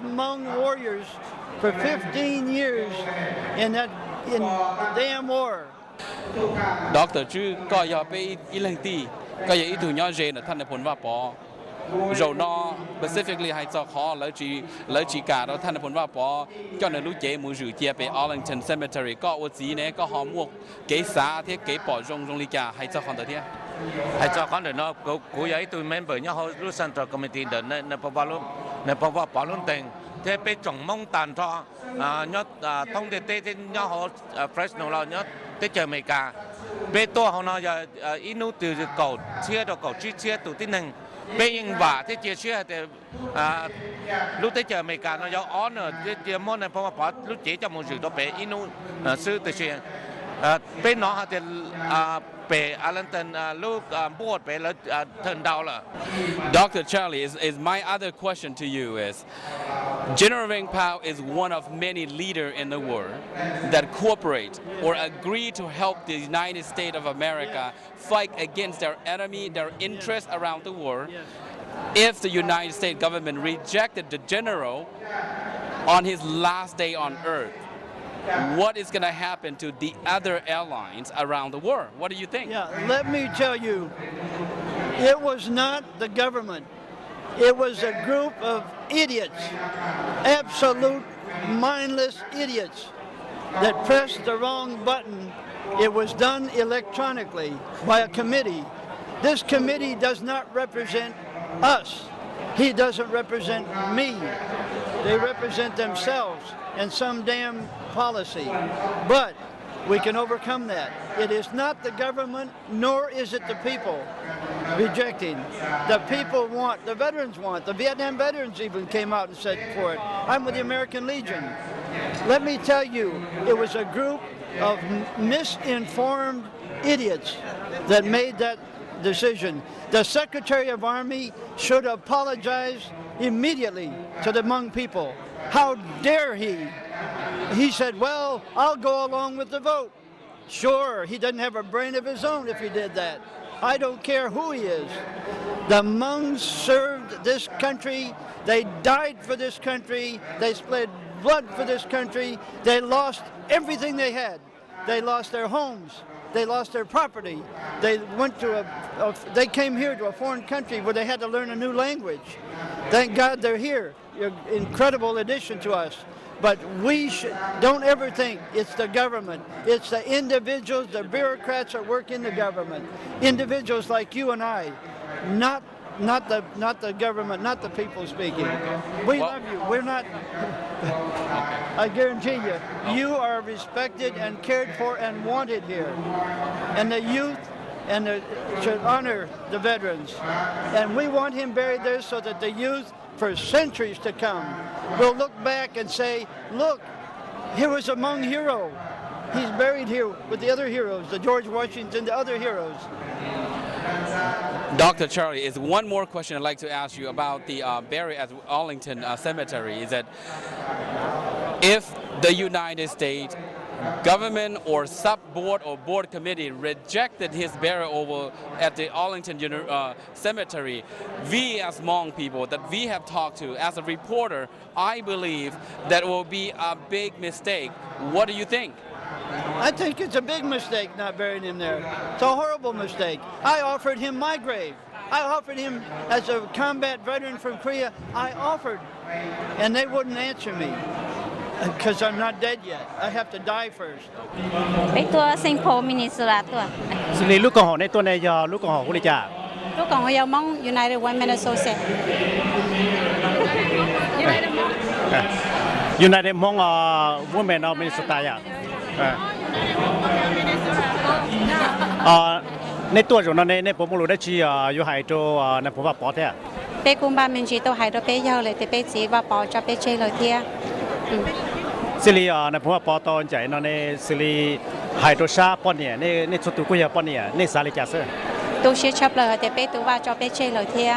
Hmong warriors for 15 years in the damn war? Dr. Chu có giờไปอีหลังตีก็อย่าอีถูย่อเจนท่านในผลว่าปอเราเนาะ specifically ให้เจ้าขอแล้วจีกาเราท่านในผลว่าปอก็ในรู้เจมือถือเจียไป Arlington Cemetery ก็อวดสีเนี่ยก็หอมวกเก๋สาเทียเก๋ปอรงลิกาให้เจ้าขอตัวเทียให้เจ้าขอเดี๋ยวเนาะกูอยากให้ตัว member เนี่ยเขารู้ Central Committee เดินในภาวะปอลุ่นเต็งที่ไปจ่องมองตันทอเนี่ยต้องเตะที่เนี่ยเขา Fresno เราเนี่ยที่เจออเมริกาไปตัวเขาเนาะอย่าอินุตือเก่าเชื่อตัวเก่าเชื่อตัวที่หนึ่งไปยิงว่าที่เชื่อแต่รู้ที่เจออเมริกาเนาะอย่าอ้อนเนาะที่มองในเพราะว่าพอรู้เจ๊จะมองสื่อตัวไปอินุซื้อตัวเชื่อไปเนาะที่ไปอารันตันลูกบวชไปแล้วเทิร์นดาวล่ะ Dr. Charlie, is my other question to you is, General Vang Pao is one of many leaders in the world that cooperate or agree to help the United States of America fight against their enemy, their interests around the world. If the United States government rejected the general on his last day on earth, what is going to happen to the other airlines around the world? What do you think? Yeah, let me tell you, it was not the government. It was a group of idiots, absolute mindless idiots that pressed the wrong button. It was done electronically by a committee. This committee does not represent us. He doesn't represent me. They represent themselves and some damn policy. But we can overcome that. It is not the government, nor is it the people rejecting. The people want, the veterans want. The Vietnam veterans even came out and said for it. I'm with the American Legion. Let me tell you, it was a group of misinformed idiots that made that decision. The Secretary of Army should apologize immediately to the Hmong people. How dare he? He said, well, I'll go along with the vote. Sure, he doesn't have a brain of his own if he did that. I don't care who he is. The Hmongs served this country. They died for this country. They spilled blood for this country. They lost everything they had. They lost their homes. They lost their property. They went to they came here to a foreign country where they had to learn a new language. Thank God they're here. You're an incredible addition to us. But we don't ever think it's the government. It's the individuals, the bureaucrats that work in the government. Individuals like you and I, not the government, not the people speaking. We love you. We're not. I guarantee you, you are respected and cared for and wanted here, and the youth should honor the veterans, and we want him buried there so that the youth, for centuries to come, will look back and say, look, here was a Hmong hero. He's buried here with the other heroes, the George Washington, the other heroes. Dr. Charlie, is one more question I'd like to ask you about the burial at Arlington Cemetery. Is that if the United States government or sub-board or board committee rejected his burial over at the Arlington Cemetery, we as Hmong people that we have talked to, as a reporter, I believe that will be a big mistake. What do you think? I think it's a big mistake not burying him there. It's a horrible mistake. I offered him my grave. I offered him as a combat veteran from Korea. I offered, and they wouldn't answer me because I'm not dead yet. I have to die first. ไปตัวสิงคโปร์มินิสระตัว สิริลูกของในตัวในยอลูกของกุลิจ่า ลูกของยามอง United Women Association United Hmong Women of Minnesota ในตัวจนในผมรู้ได้ชีอยู่หายโจในผมว่าปอดแท้ ไปกุมบ้านมินจีตัวหายตัวไปยาวเลยแต่ไปจีว่าปอจะไปเชยเลยเทีย สิริในผมว่าปอตอนใจในสิริหายตัวชาปอนเนี่ยในชุดตุกุยปอนเนี่ยในสาลิกาเซอร์ ตัวเชียชับเลยแต่ไปตัวว่าจะไปเชยเลยเทีย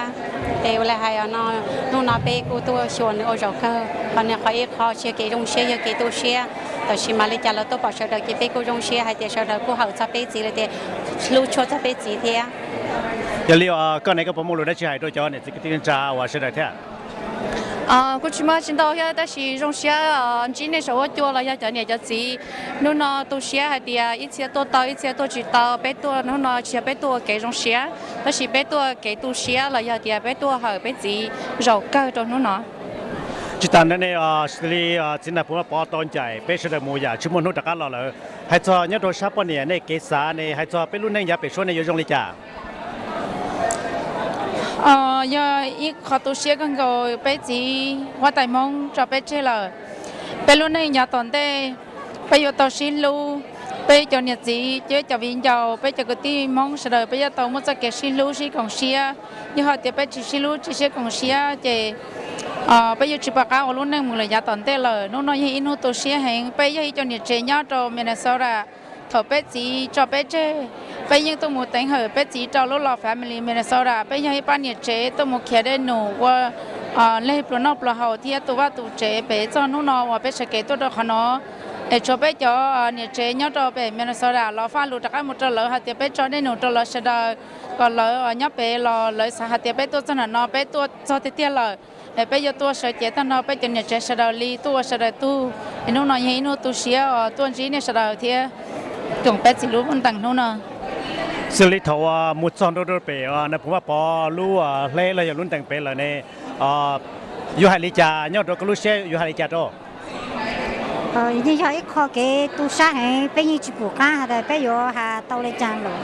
แต่เวลาหายนู่นไปกูตัวชวนโอจอกตอนนี้เขาเชียร์จงเชียร์กี่ตัวเชียร์แต่ชิมาลิจาเราตัวปอชดกี่ไปกูจงเชียร์ให้เดียวชดกูเขาจะไปจีเลยเดียวลูกชดจะไปจีเทีย อย่าเลี้ยวก็ในก็ผมรู้ได้ชีหายตัวจอเนี่ยที่จะว่าเสด็จแท้ 过去嘛，见到遐但是用些今年时候多了，遐叫年叫子，侬呢都些还的啊，一切多到一切多知道，别多侬呢些别多给用些，但是别多给都些了，遐的别多还别子肉糕着侬呢。จิตตอนนั้นเนี่ยสิริจินดาผมว่าปอตอนใจเป็นเสด็จมูยาชิมนุษย์ตะการเราเลยให้จอเนี่ยโดยชาปเนี่ยในเกษาเนี่ยให้จอเป็นรุ่นเนี่ยไปช่วยในยงลิจ่า要一考到些个个辈子，我大梦就被这了。ไปรุ่นนี้ยาตอนเต้ไปอยู่ต่อชิลูไปจนเนี่ยจีเจ้าจะวิ่งยาวไปจากที่มองเสด็จไปยาต่อมันจะเกิดชิลูชิของเชียยี่ห้อเดี๋ยวไปชิลูชิเชียของเชียเจไปอยู่ชิปาการุ่นนี้มึงเลยยาตอนเต้เลยนู่นนี่อินุตัวเชียเห็นไปยี่จนเนี่ยเจียยาต่อเมเนโซราถอไปจีจะไปเจไปยังตัวหมูแต่งเหอไปจีจะรู้หล่อแฟมิลี่เมเนโซราไปยังให้ป้าเนี่ยเจตัวหมูเขียได้หนูว่าเล่ปลนอกปลาเฮาที่ตัวว่าตัวเจไปจอนู่นว่าไปสเกตตัวดอกขนอจะไปจอเนี่ยเจยอดไปเมเนโซราเราฟ้าลูตะกันหมดเลยหาเตียไปจอได้หนูตัวเราเสดก็เลยยอไปรอเลยสหเตียไปตัวสนนอไปตัวจอเตี้ยเลยไปอยู่ตัวเสเจตันนอไปจนเนี่ยเจเสดลีตัวเสดตู้นู่นนอยังนู่นตัวเสียตัวจีเนี่ยเสดเทียจงเป็ดสิรู้มันต่างนู่นน่ะสิริทว่ามุดซอนโดดไปนะผมว่าพอรู้เล่เลยอย่างรุ่นแต่งเป็นเลยเนี่ยอยู่หายลิจ่าเนี่ยตัวก็รู้เชื่ออยู่หายลิจ่าโตนี่เขาอีกข้อเกตุชาให้ไปยี่จิบุก้าแต่ไปอยู่หาเตาเลยจานหลง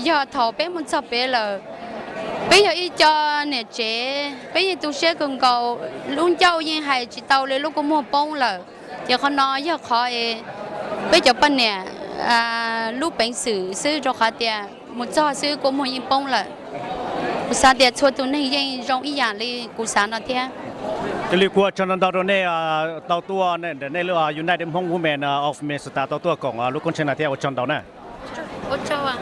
ยอดถอไปมันจะไปเลยไปอยู่อีจอเนี่ยเจ๊ไปยี่ตุเชื่อกันเก่าลุงเจ้ายังหายจิเตาเลยลูกก็มัวป้องเลยเดี๋ยวเขาน้อยเขาคอยไปจับปันเนี่ยลูกเป็นซื้อจอกขาเดียมุดจ่อซื้อกูมัวยิงป้องเลยกุศลเดียชวนตัวนี้ยังร้องอีอย่างเลยกุศลนั่นเดียจะเรียกว่าชนดาวเนี่ยตัวเนี่ยในเรื่อง United Hmong Women of Minnesota ตัวของลูกคนชนะเที่ยวชนดาวเนี่ย Ủa châu à?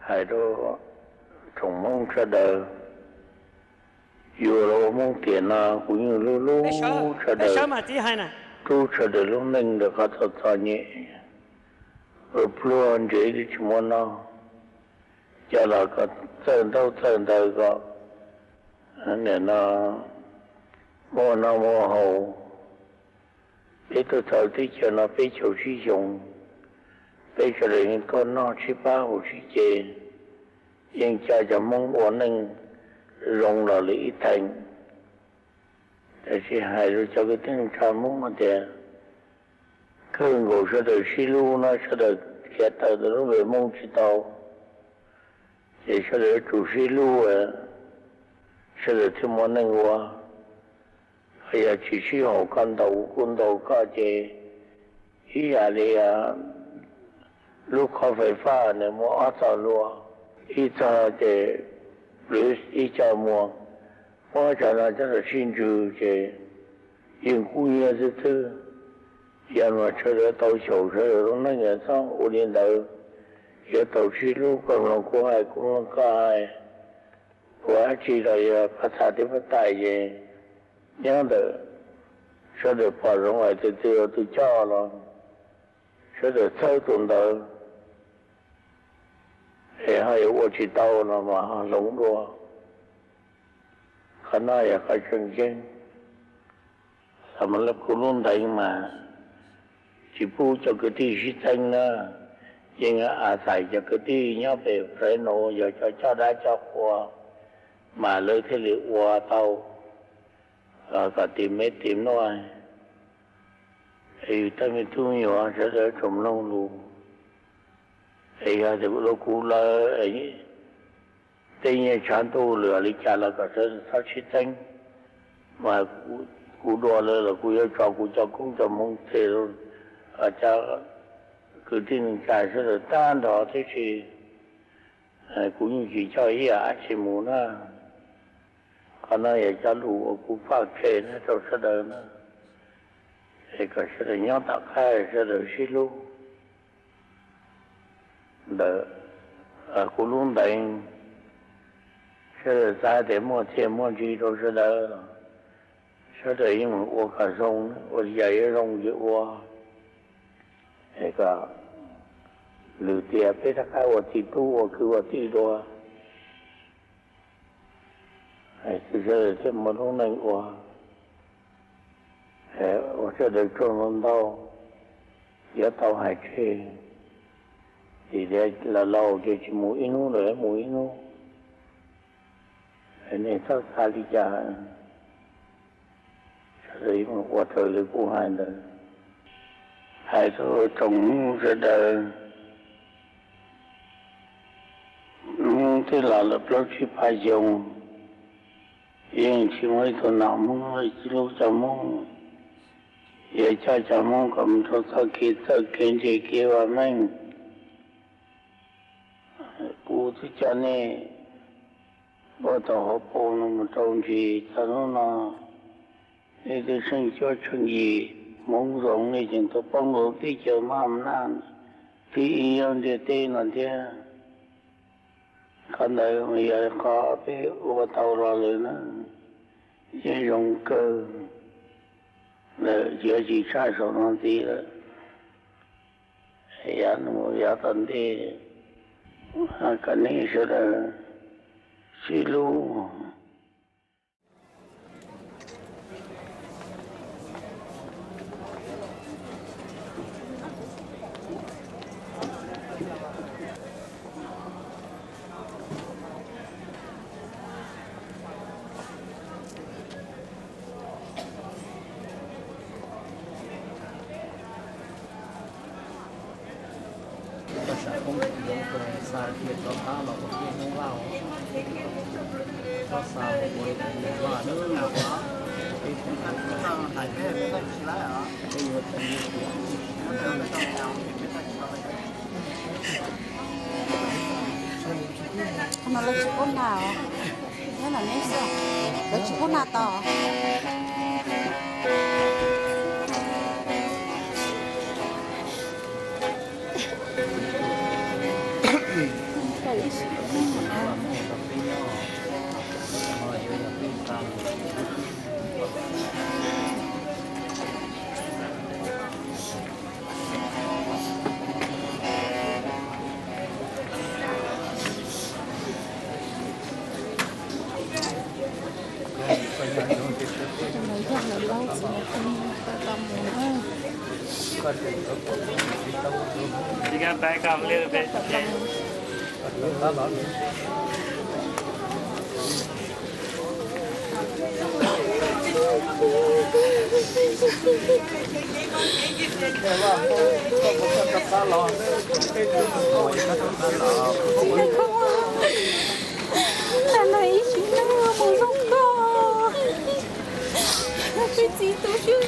Hai đô trồng mông cho đời Euro mông tiền nào cũng như lú lú cho đời tu cho đời lúc nâng được các thật thật nhẹ ở Nplooj Yaj đi chung môn nào cho là có chân đâu có nên nó mua nó mua hậu biết tôi thở tí cho nó biết chỗ sử dụng bây giờ là những con nó chỉ ba hồ chỉ chế nhưng cha cho mong ổn định rộng là lý thành để chỉ hài rồi cho cái tiếng cha mong mà để cứ ngủ sẽ được xí lưu nó sẽ được kết tờ từ lúc về mong chỉ tàu để sẽ được chủ xí lưu sẽ được thêm món năng qua hay là chỉ xí hồ con đầu có chế ý là đi lúc có phải pha này mua ở tàu lúa ít cho để ít cho mua cho nó rất là xin chữ để những khu nhà thứ tư giờ mà chơi được tàu sầu chơi được nó nghe xong u liên đầu giờ tàu xí lúc còn nó có ai cũng nó có ai quá chỉ là phát sản thì phát tài gì nhớ được sẽ được bỏ ra ngoài từ từ tôi cho nó sẽ được sâu tuần đầu thì hay ở chỉ tàu nó mà họ lúng đua khả năng là cái chân chân là mình lập cũng luôn thấy mà chỉ phụ cho cái tí sĩ thanh nữa nhưng xài cho cái tí nhớ về phải nổ giờ cho đá cho qua mà lấy thế liệu qua tàu cả tìm nó ai thì ta mới thu nhiều sẽ để trồng nông luôn thì thì lúc cũ là ấy tên như chán tu lửa lý trả là cả sao chỉ thanh mà cũ đua là cũ cho cũng cho mong thế luôn ở cha cứ tin trả sẽ được tan đó thế thì cũng chỉ cho ý chỉ muốn còn nó vậy cho lũ cũng phát triển nó trong sẽ đời nó thì có sẽ được nhau tạo khai sẽ được xí lưu đỡ cũng luôn đấy sẽ được ra để mua tiền mua gì đâu sẽ đỡ sẽ được những một ô cả sông ô dày rong giữa ô thì có lửa tiền biết là cái ô tí tu ô cứ ô tí đua thì giờ thêm một hôm nay ô sẽ được trôn con tàu giữa tàu hải chế thì đây là lâu thì chỉ mũi inu rồi mũi inu nên sao xa đi cha rồi mà qua thờiเลยcũng hai đời hai số trồng sẽ đời thế là Nplooj Yaj dùng Ying chỉ mới thôi nào muốn chỉ lúc cho muốn vậy cho muốn cầm cho sao kia chỉ kia và mình bố thì cho nên bố tao học bố nó một trong gì cho nó để tôi sinh cho chuyện gì mong rộng này chúng tôi bông ngủ tí chờ mầm nan thì yêu để tên là thế còn đây bây giờ có cái ô tàu rồi nữa dễ dùng cơ để giữa chỉ sai số nó tí là ya nó ya tận thì cái này sẽ là xí lưu giống của sa kia cho cá lò của kia không lao cho sa của và nữa là quá nó lấy chữ con nào thế là nấy sao lấy chữ con nào to You got back up a little bit. Okay. Là này chỉ là một dòng to. Cái gì tôi chưa.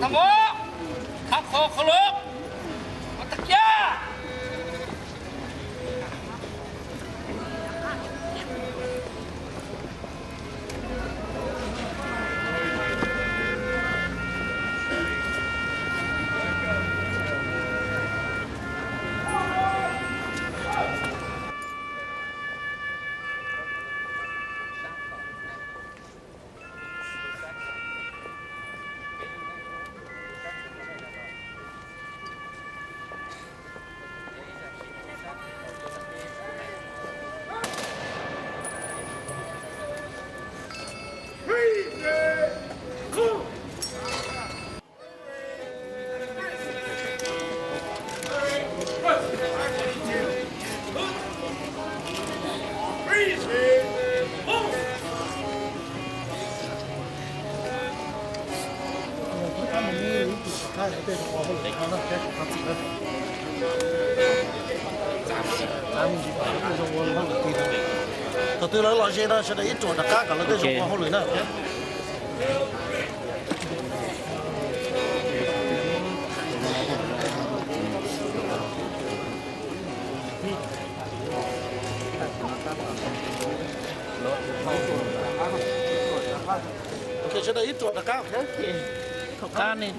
Thằng bố, khắc khổ khổ lốp, mà thật ra. Từ từ lỡ xe đó sẽ để ít chuột đặc cá cả là tới dùng không lưỡi nữa. Ok sẽ để ít chuột đặc cá. Thọc cá này.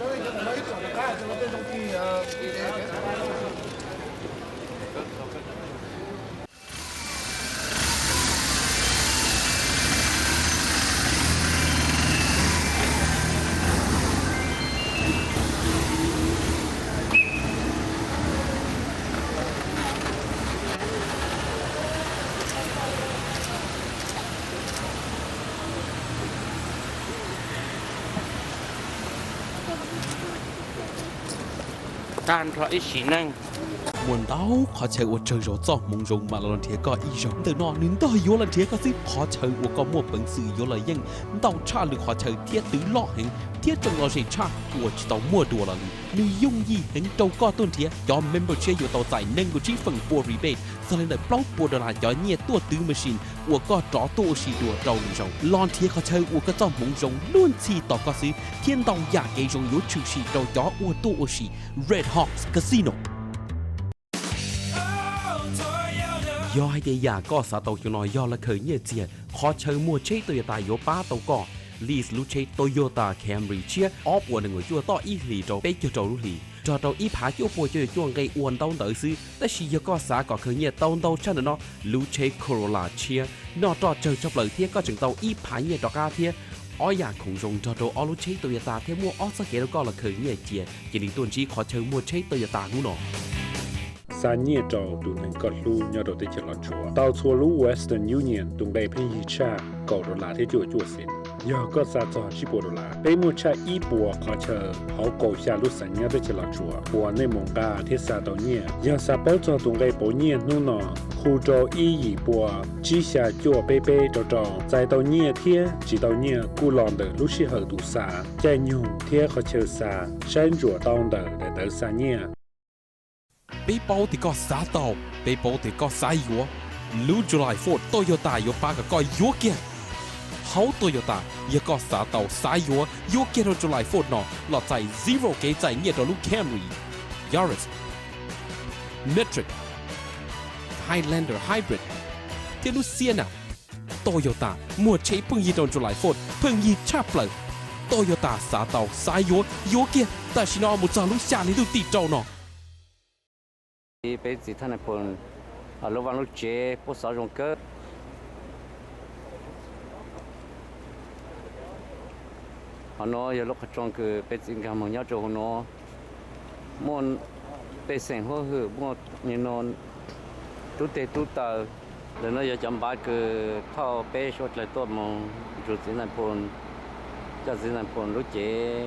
Tan cho ít xí năng muốn đau khó chơi ở trời gió gió mông rồng mà lần thế có ý rồng từ nọ nín đôi vô lần thế có gì khó chơi ở có một bằng sự vô lời nhưng tàu cha được khó chơi thiết tứ lọ hình thiết trong lo gì cha của tàu mua đùa là nếu dung gì hình tàu có tuần thế cho member chơi vô tàu giải nâng của chi phần for rebate cho nên đợi block for đợt là cho nhẹ tua tứ machine của có trò tua xì đùa trâu rồng lon thế khó chơi của cái tàu mông rồng luôn chi tàu có gì thiên tàu giả cái rồng yếu trừ xì trâu chó của tua xì Red Hawks Casino do hai cái nhà có xã tàu cho nó do là khởi nghĩa chia khó chơi mua chế Toyota yếu ba tàu cỏ lease lu chế Toyota Camry chia off của người chua to ít lì trâu bé cho trâu lì cho trâu ít phá chỗ phôi cho chuông gây uốn tàu tới xứแต่chỉ do có xã có khởi nghĩa tàu chân nó lu chế Corolla chia nó trò chơi trong lời thiết có chừng tàu ít phá nghĩa trò ca thiết ở nhà khủng dùng cho trâu lu chế Toyota thế mua ở cái đó có là khởi nghĩa chia chỉ định tuần chỉ khó chơi mua chế Toyota luôn nó Sa nhẹ trâu tụi mình có lu nhau đầu tiên chỉ là chúa tàu chúa lu Western Union tụi bay phải hi cha cầu đồ là thế chúa xin giờ có xa cho chỉ bộ đồ là bây mua cha ít bộ khó chờ họ cổ xa lúc sáng nhớ tới chỉ là chùa bộ nên mong cả thiết xa đầu nhẹ giờ xa bao cho tụng gây bộ nhẹ nô nọ khu trò ý bộ chỉ xa chùa bê bê trò tại đầu nhẹ thiết chỉ đầu nhẹ cú lòng đỡ lúc xí hở đủ xa chạy nhung thiết khó chờ xa sáng chùa đong đỡ để đỡ xa nhẹ bây bao thì có xa tàu bây bao thì có xa yếu lưu July 4 Toyota yếu ba cái coi yếu kia hậu Toyota yếu có xa tàu xa yếu kia rồi July 4 nọ lọt chạy zero cái chạy nhiệt rồi lúc Camry Yaris Metric Highlander Hybrid thì lúc Sienna Toyota mua chế phương gì trong July 4 phương gì chắp lời Toyota xa tàu xa yếu kia tại sao nó một giờ lúc xa lý được tỷ trâu nọ bây giờ thằng này còn lúc vào lúc chế bố sáu trong cơ họ nói giờ lúc trong cái bây giờ cái mong nhớ cho họ nói muốn bây giờ họ hử muốn nhìn nó tụt tê tụt tờ rồi nó giờ chậm bài cái thao bây giờ lại tôi mong rồi thế này còn cho thế này còn lúc chế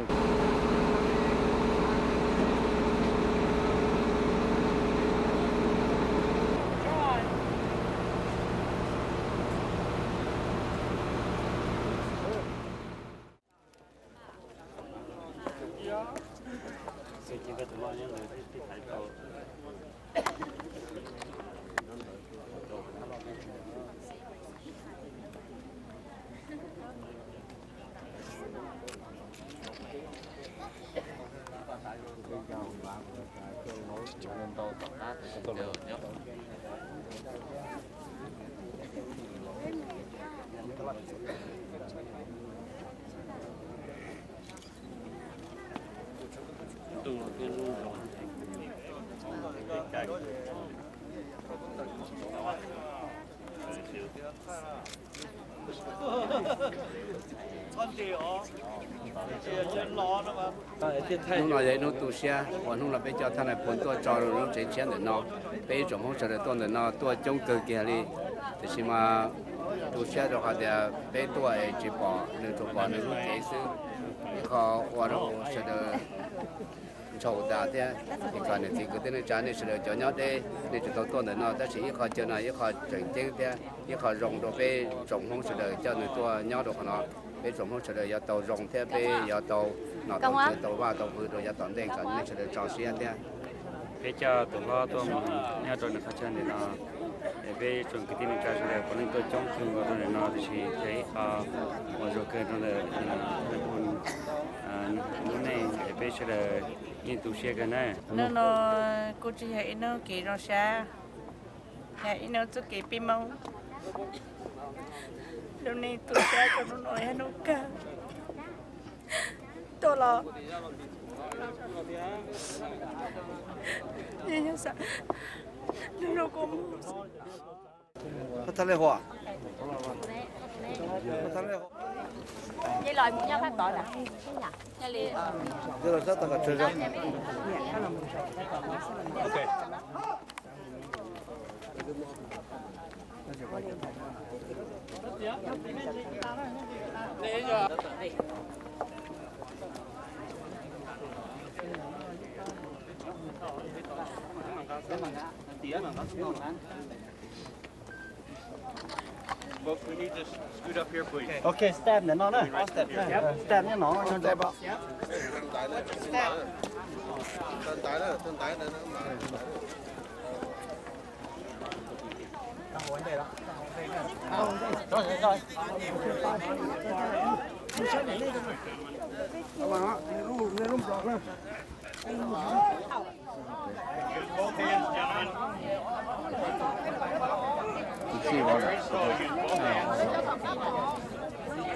lúc nào vậy nó tu xe, còn lúc là bây giờ thằng này muốn tôi cho rồi nó chạy chén để nó, bây giờ không sợ để tôi để nó tôi trong cơ kia đi, thì mà tu xe rồi họ để bây tôi chỉ bỏ nên tôi bỏ nên lúc chạy xứ, họ qua rồi sẽ được chầu đá thế, thì còn thì cái tên này trả này sẽ được cho nhau đây, để chúng tôi để nó, ta chỉ họ chơi này, họ chuyển tiền thế, họ rong đồ bây trồng không sẽ được cho nên tôi nhau được nó. bây giờ muốn sẽ được tàu rong thế bây giờ tàu nó tàu ba tàu vừa rồi giờ toàn đen cả nên sẽ được cho xe thế bây giờ tụi nó tôi nhà tôi nó phát triển để nó bây giờ cái tin trả lời còn nên tôi trong trường của tôi nó thì thấy một số cái nó là muốn này bây giờ là như tụi xe cái này nó cô chỉ hay nó kỹ nó xa hay nó chút kỹ pin mau lúc này tôi sẽ cho nó nói hết nó cả tôi lo như như sao nó cũng có thật là hoa vậy loại muốn nhau phát tỏi là nhà li giờ là rất là chơi ra Folks, we need to scoot up here, please. Okay, stab nè nó nè. Stab nhá nó. stab á. Tên tái nó.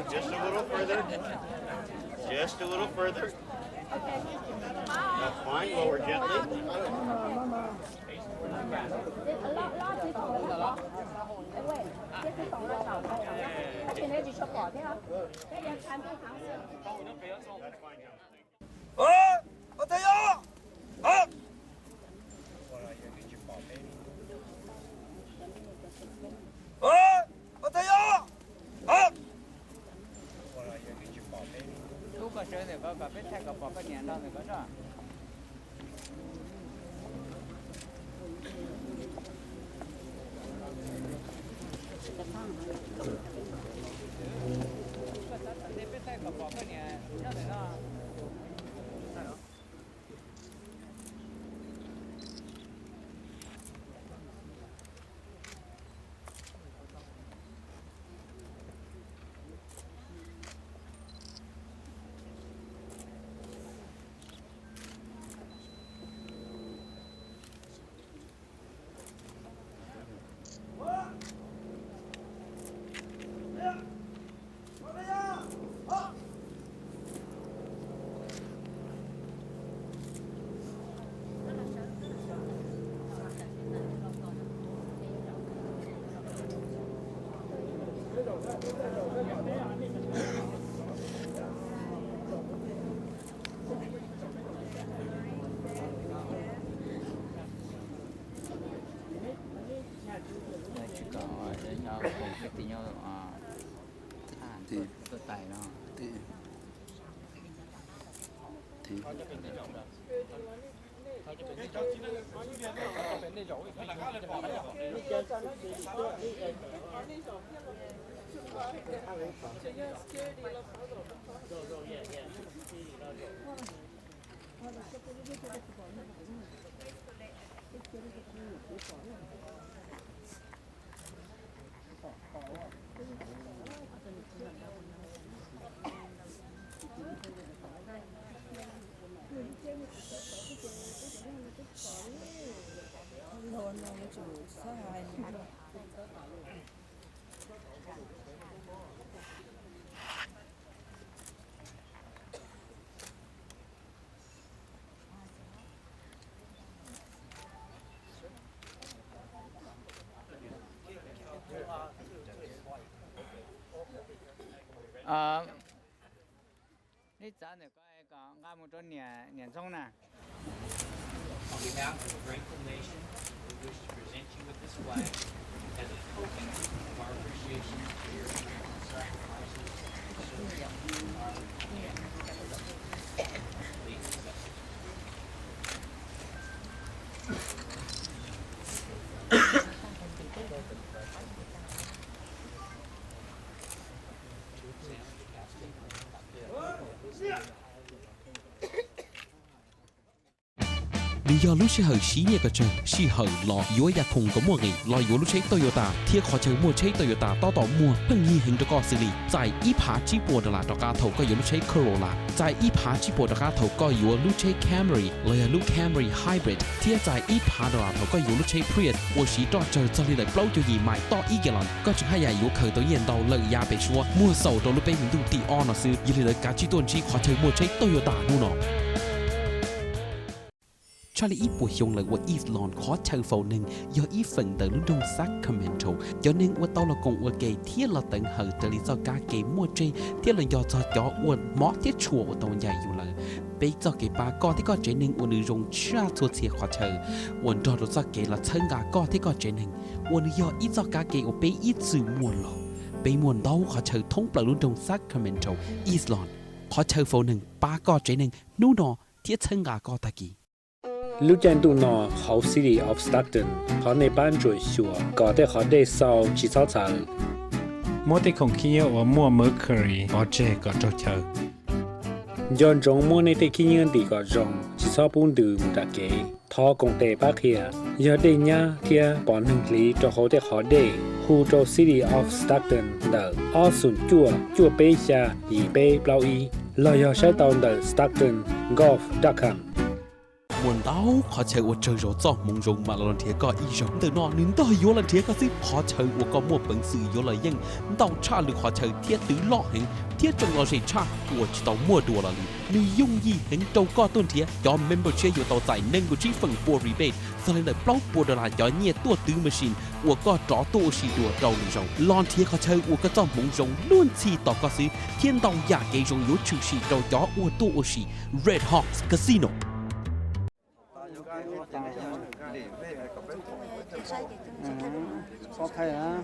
Just a little further. Just a little further. That's fine. Lower gently. có biết thay có bỏ cái nhện đâu thì có đó. This time the guy got một chỗ nhện xong nè. On behalf of the grateful nation, we wish to present you with this flag as a token of our appreciation for your sacrifices and service to our lý do lúc hở xí nhẹ cái chân xí hở lò yếu ya khung có mua nghỉ lò yếu lúc Toyota thiết khó chơi mua Toyota to mua phân nghi hình cho co xử lý tại ít phá chỉ bộ là cho cá thầu có yếu lúc Corolla tại ít phá chỉ bộ cho cá thầu có yếu lúc Camry là lúc Camry Hybrid thiết tại ít phá là thầu có yếu lúc Prius ô xí cho chơi cho đi lại bao nhiêu gì mãi to ít cái lần có chừng hai yếu khởi tới hiện đầu lợi ya bị xua mua sầu đầu lúc mình đủ tỷ on là sư như là cá chỉ tuần chỉ khó chơi mua Toyota nu nó cho lý bộ hiông là của Islon khó chơi phổ nâng do ý phần từ lúc đông Sacramento cho nên của tao là cùng của cái thiết là tận hở từ lý do cả cái mua chơi thiết là do cho uốn mót thiết chùa của tao dài dù là bây giờ cái bà con thì có chế nên uốn dùng cha thua thiệt khó chơi uốn cho nó ra cái là thân gà con thì có chế nên uốn do ít do cả cái của bây ít sự muôn lò bây muôn đau khó chơi thông từ lúc đông Sacramento Islon khó chơi phổ nâng bà con chế nên nô nọ thiết thân gà con ta kỳ lúc trên tụ nọ hậu City of Stockton họในบ้านจุยชัวก็ได้เขาได้เศร้าจีเศร้าจังมั่วที่ของขี้ว่ามั่ว Mercury ก็เจก็จดเชอย้อนจงมั่วในที่ขี้เงินดีก็จงจีเศร้าปุ่นดื่มตะเกยทอกงเตะป้าเขียยอดได้ยาเทียปอนหนึ่งลีจะเขาได้เขาได้ฮูโจ City of Stockton เดออ้อสุนจั่วเป้ชาอีเป้เปล่าอีลอยใช้ตอนเดอ Stockton.golf.com muốn đau khó chơi của chơi rồi cho mong dùng mà lần thế có ý giống từ nó nín tới vô lần thế có gì khó chơi của có một bản sự vô lời dân tàu cha được khó chơi thiết tứ lọ hình thiết trong lo gì cha của chỉ tàu mua đùa là như dung gì hình tàu có tuần thế cho membership vô tàu giải nâng của chi phần của rebate cho nên là block của là cho nhẹ tua tứ machine của có trò tua xì đùa đầu rồng lon thế khó chơi của cái cho mong dùng luôn chi tàu có gì thiên tàu giả cái rồng yếu trừ xì đầu gió của tua xì Red Hawks Casino có phải à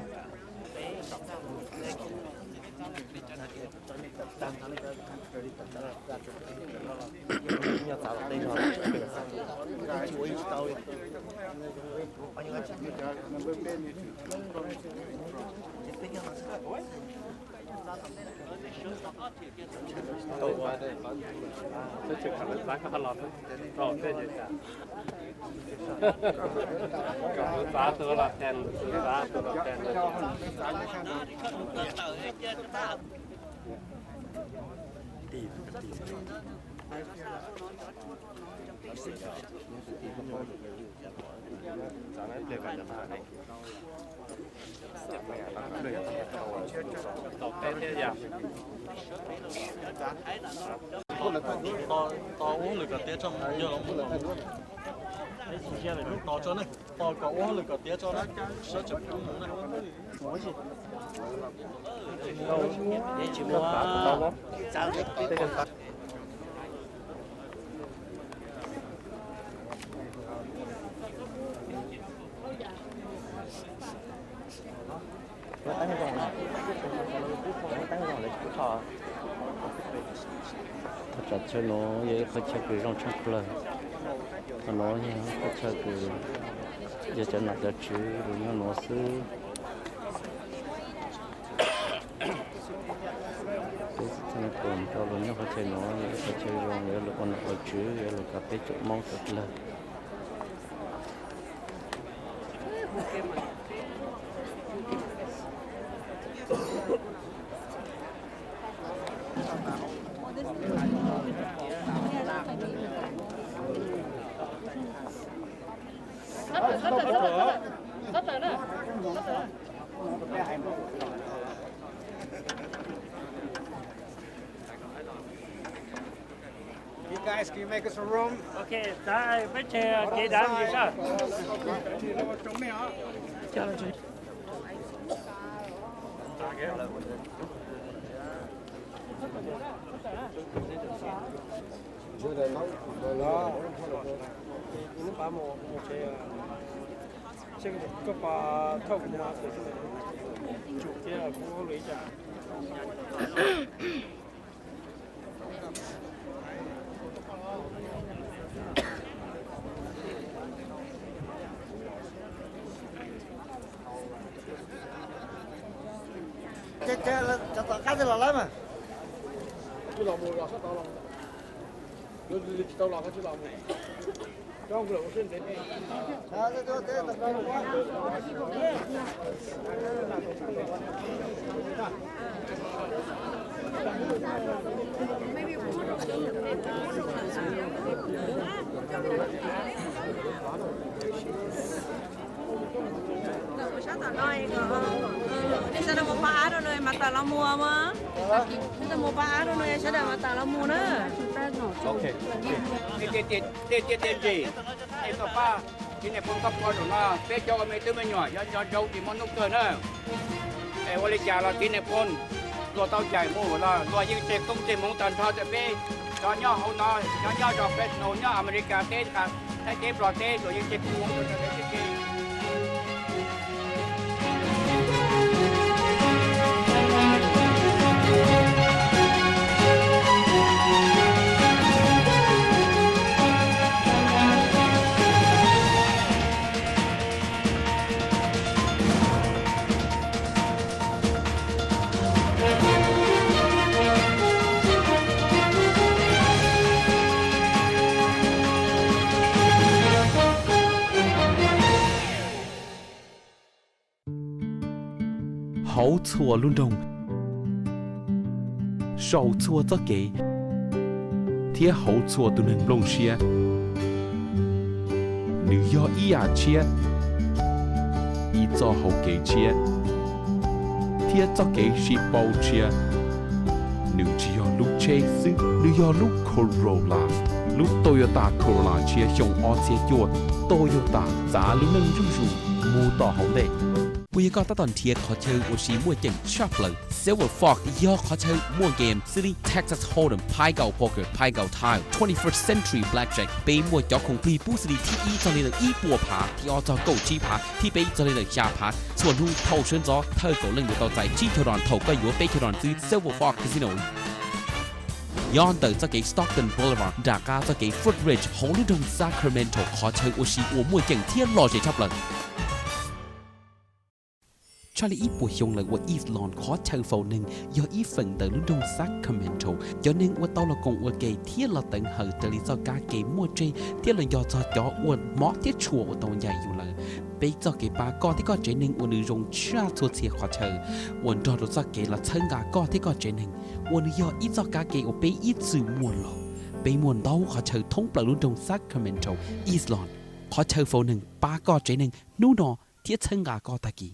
to uống được cả tía trong giờ nó muốn là to cho này to có uống được cả tía cho nó sẽ chụp cũng muốn này để chỉ mua sao thật cho nó vậy khó chơi cái rong trong club nó như khó chơi cái giờ cho nó giờ chứ rồi nó xứ cái còn cho nó khó chơi nó khó chơi rong vậy là con khó chứ vậy là cà phê chỗ mong thật là You guys, can you make us a room? Okay, tại mấy xe kế đám gì sao? Chào chị. Ini pa mo saya saya ke pa thov ma chủ kia cũng lấy trả cái gì là lấy mà cái lawm rồi sao tao lawm rồi tao làm cái lawm trong cái lawm xin đến đây Sẽ được một ba rồi này mà tao mua mà. Sẽ một ba rồi này sẽ được mà tao mua nữa. Ok. Tiền gì? Em có ba. Cái này phong cấp con rồi nó. Bé cho mấy đứa mấy nhỏ, do dâu thì món nấu cơm nữa. Em lấy trả là cái này phong. Rồi tao chạy mua là rồi những cái công ty món tàn thao thì bé cho nhau hậu nói, cho nhau cho bé nấu nhau America thế cả. Thế cái rồi thế rồi những cái cung rồi cái hậu chùa luôn đồng sầu chùa cho kỹ thiết hậu chùa tụi mình lông xia nếu do ý à chia ý cho hậu kỹ chia thiết cho kỹ xí bao chia nếu chỉ do lúc chế xứ nếu do lúc Corolla lúc Toyota Corolla chia trong ô xe chuột Toyota giá lúc nâng rung rung mua tỏ hậu đệ bây giờ có tao toàn thiệt khó chơi của xí mua chỉnh shop lời silver fork ย่อขอเชิญมั่วเกมซีรีส์ Texas Hold'em พายเก่า poker พายเก่า tile 21st century blackjack เปย์มั่วจอของปีผู้สรีที่อีจอเลยอีปัวผาที่อจอเก่าชี้ผาที่เปย์จอเลยชาผาส่วนหูเท่าเชิญจอเธอเก่าเล่นอยู่ต่อใจชี้เทอรอนเท่าก็อยู่เปย์เทอรอนซื้อ silver fork casinoย้อนเตอร์จะเกี่ยว Stockton Boulevard ดากาจะเกี่ยว Footridge ฮอลลีดง Sacramento ขอเชิญอุชีอัวมวยเก่งเที่ยรอเฉยชับเลยชาลีอีปัวชงเลยว่าอีสลอนขอเชิญโฟนึงย่ออีฝั่งเตอร์ลุดง Sacramento ย้อนนึงว่าเต้าละกงว่าเกี่ยวเที่ยรอเต็งเหอเตอร์ลิซอกาเกี่ยวมวยเจเที่ยรอยอจอจ่ออวนมอที่ชัวตัวใหญ่อยู่เลยไปจอเกี่ยวปาก้อนที่ก็เจนึงอวนรงชาทัวเสียขอเชิญอวนจอดรถเกี่ยวละเชิงกาก้อนที่ก็เจนึงวันนี้ยออีจอกาเกอเปอีสื่อมวนหรอไปมวนเต้าขอเชิญทงปลาลุนดงซักคาเมนโตอีสลอนขอเชิญโฟหนึ่งปากอเจหนึ่งนู่นอเทียเชิงกากอตะกี้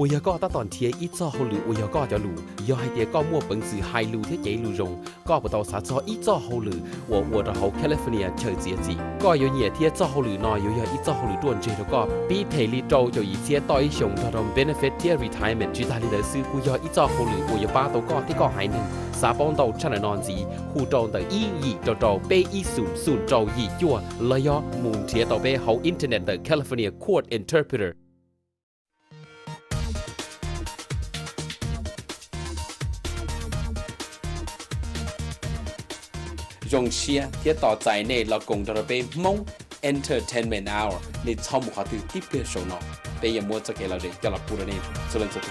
ปุยก็ตอนเทียอีจอเขาหรืออุยก็จะหลูยอให้เดียก็มั่วเปิงสื่อไฮลูเทียเจลูรงก็ปตอสาจออีจอเขาหรือวัวเราแคลิฟอร์เนียเฉยเจียจีก็ยอเนี่ยเทียจอเขาหรือนอยยออีจอเขาหรือด่วนเจแล้วก็ปีเทลีโจจะอีเทียต่อยชงทอดมเบนฟิตเทียรีไทร์เมนต์จีตาลีเดอร์ซื้อกุยออีจอเขาหรืออุยป้าตัวก็ที่ก็หายหนึ่งสาปองโตชนะนอนจีหูโตแต่อียีโตเปอีศูนย์โจยีจั่วเลยอมูนเทียต่อเปเขาอินเทอร์เน็ตเดอร์แคลิฟอร์เนียคอร์ดอินเทอร์เพเตอร์ยงเชียที่ต่อใจในเรากงจะไปมง entertainment hour ในช่องมุขถือที่เปลี่ยนโชว์นอไปยังมัวจะเกเราเด็กจะหลับปูระเนส่วนสุด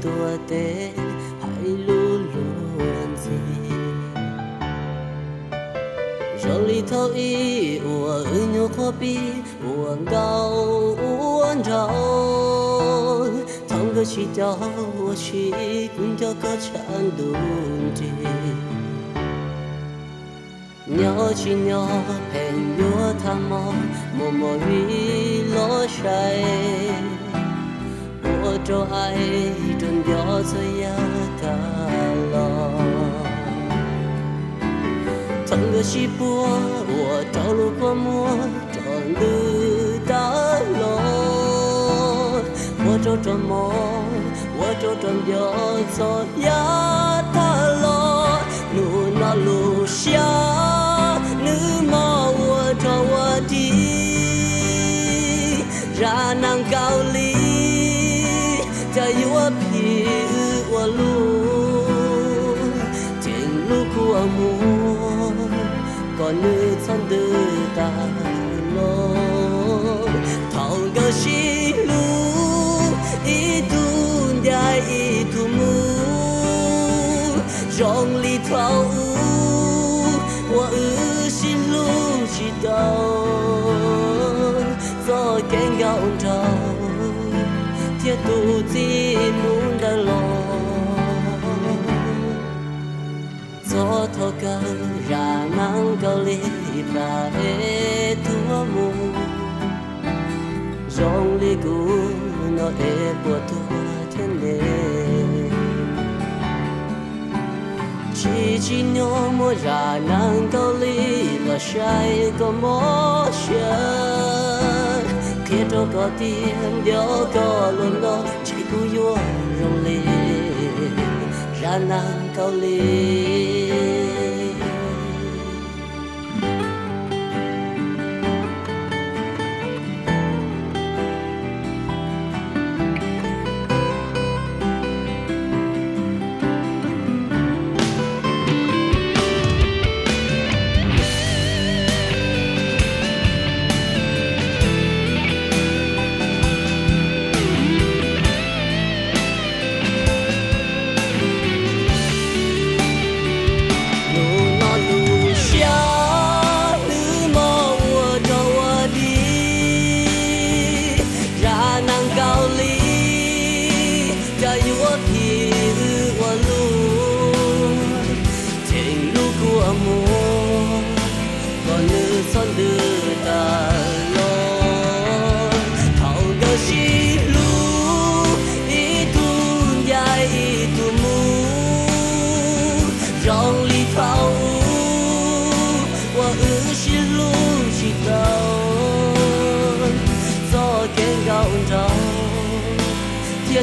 ตัวเตให้รู้ล้วนสิเราลีเท่าอีอ้วนอยู่ขบีอ้วนเก่าอ้วนเราทั้งก็ชีเจ้าชีกุญเจ้าก็ฉันดูดีnhỏ chỉ nhỏ hẹn vô tham mò mồ mồ vì lo say của cho ai trong gió rơi ya ta lo thằng người chỉ bùa của trâu lu qua mua tròn lư ta lo của trâu tròn mò của trâu tròn gió rơi ya ta lo lu nó lu xia nữ mò cho đi ra nàng cao lý cho yuav của lu trên lu của mua còn nữ thân tư ta lo thầu cơ shi lu ý tu dài ý tu mu rong li thao我心路知道，做更高潮，铁肚子弄得落，做头个让人高丽把爱托木，让你古那爱不多天嘞。chỉ nhớ mua ra nàng cao lý là sai có mỏ chuyện khi cho có tiền điều có luôn đó chỉ cứ yêu rong lý ra nàng cao lý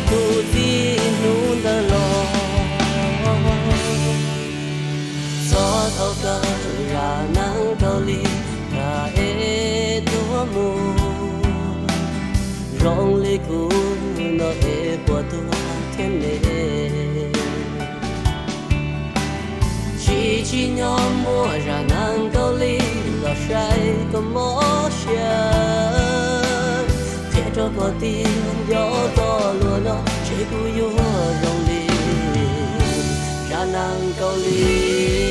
tu ti nu da lo gió thâu cơ ra nắng cầu ly ra e tua mù rong lê cũ nó e của tua thiên lệ chỉ nhỏ mua ra nắng cầu ly là say có mỏ xe thế cho có tiền gió to luôn nó chỉ cứ vô rong ly ra nắng cầu ly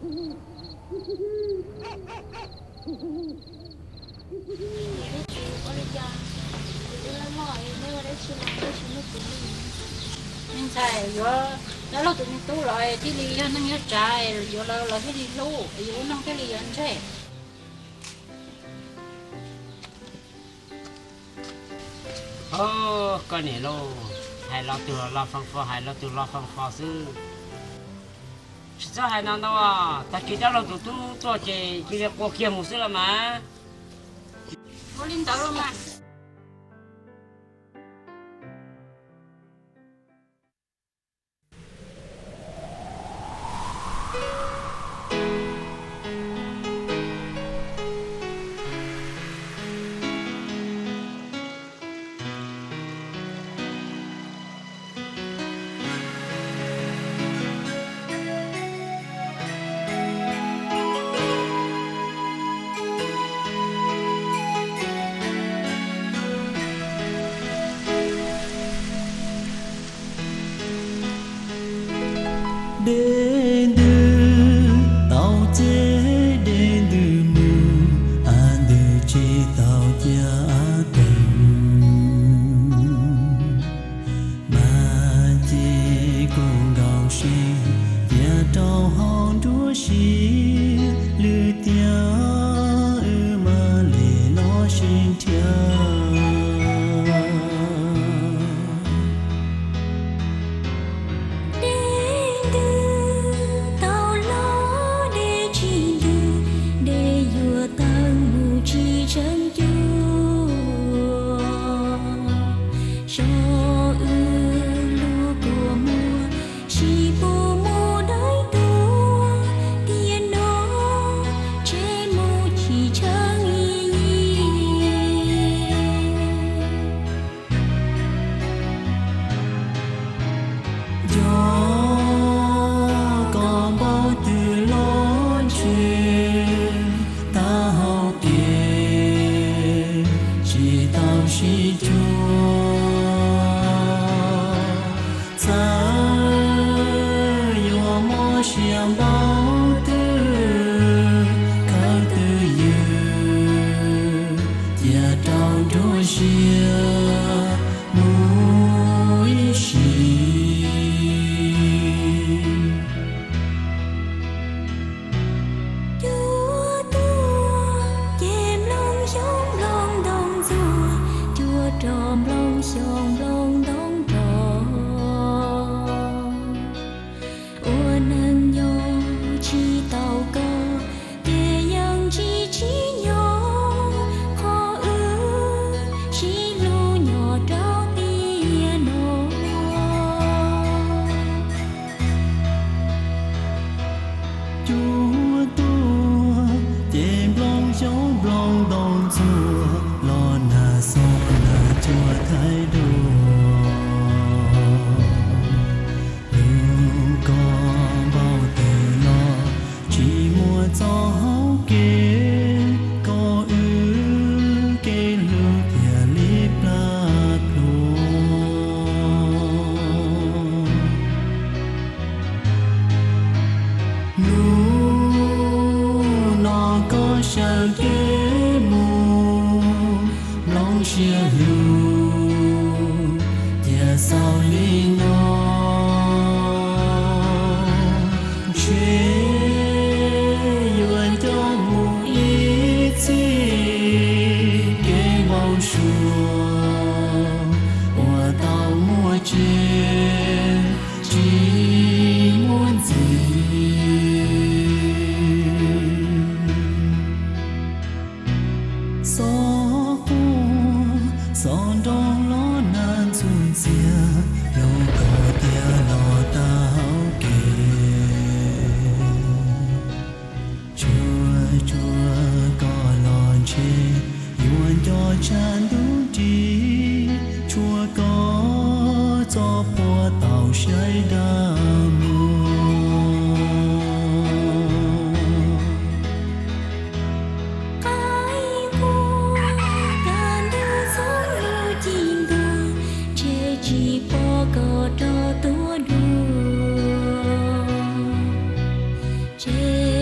nhưng sai vô nó lâu tụi mình tu rồi thì đi nó nhớ trái vô lâu là cái đi lú vô nó cái đi ăn trái con này lô hay lo từ lo phong phò hay lo từ lo phong phò sư sao hay nào đâu à ta chỉ đã lo từ tu cho chị chỉ là qua kia một xíu là mà có linh tao luôn mà đến từ tàu chế đến từ mù an từ chế tàu gia tình mà chế cùng gạo xí gia trâu hòn đua xí lư tia mà lệ lo xin thia Che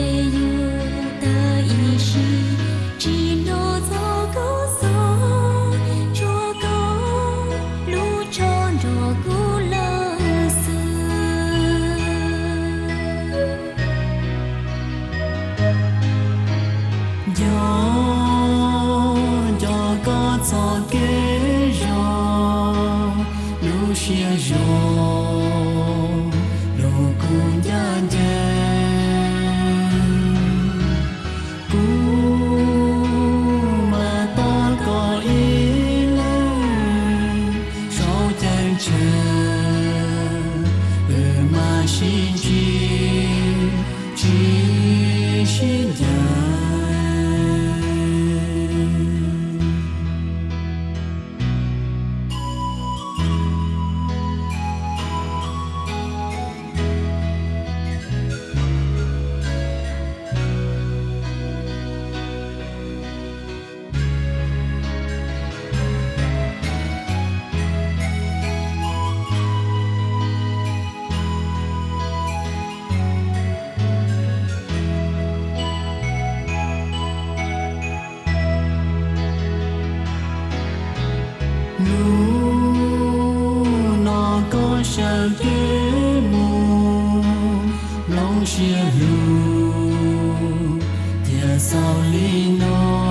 nó có sợ thế mù lòng chia lù tia sao li nó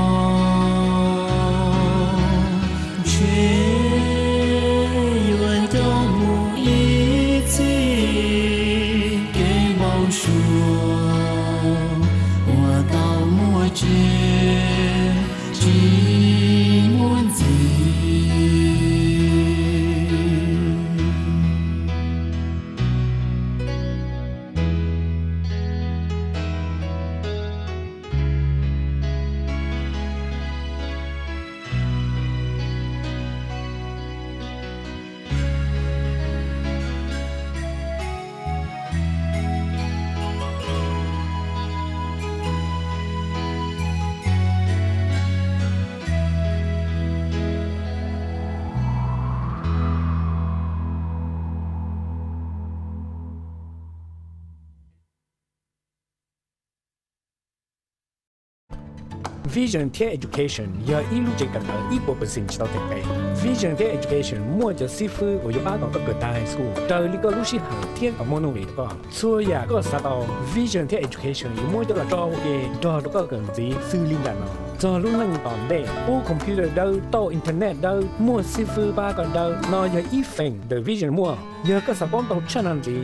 Vision Care Education giờ ít lúc chỉ cần ở ít bộ phận chỉ tao thực tế. Vision Care Education mua cho sư phụ của yoga đó có cái đại school. Trời lý có lúc sĩ hàng thiên ở môn này đó. Xưa giờ có sao tao Vision Care Education mua cho là cho cái đó có cần gì xử lý đó. Cho lúc năng tòn đây, ô computer đâu, tao internet đâu, mua sư phụ ba còn đâu, nó giờ ít phần the Vision mua. Giờ có sao tao channel gì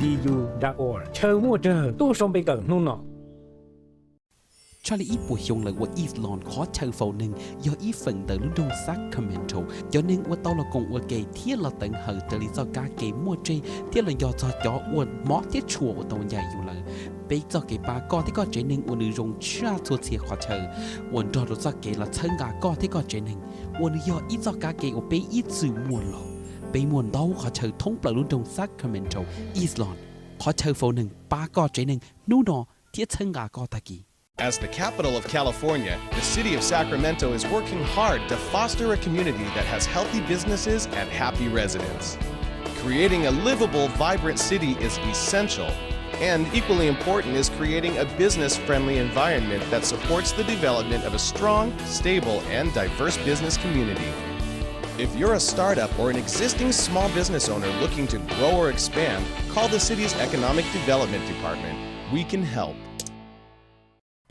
viedu.org. Chờ mua chờ, tôi xong bây giờ nô nọ. Cho lý ý bùa hiông lời của Islon khó chờ phổ nâng do ý phần tới lúc đông Sacramento cho nên của tao là cùng của kê thiết là tận hờ tới lý do cá kê mua trê thiết là do cho chó uốn mó thiết chùa của tao dài dù lời bây giờ kê ba con thì có chế nâng uốn nữ rồng cha chua xìa khó chờ uốn đó do kê là thân gà con thì có chế nâng uốn do ít do cá kê của bây ít sự muôn lọ bây muôn đau khó chờ thông bởi lúc đông Sacramento Islon khó chờ phổ nâng ba con chế nâng nụ nọ thiết thân gà con ta kỳ. As the capital of California, the city of Sacramento is working hard to foster a community that has healthy businesses and happy residents. Creating a livable, vibrant city is essential, and equally important is creating a business-friendly environment that supports the development of a strong, stable, and diverse business community. If you're a startup or an existing small business owner looking to grow or expand, call the city's Economic Development Department. We can help.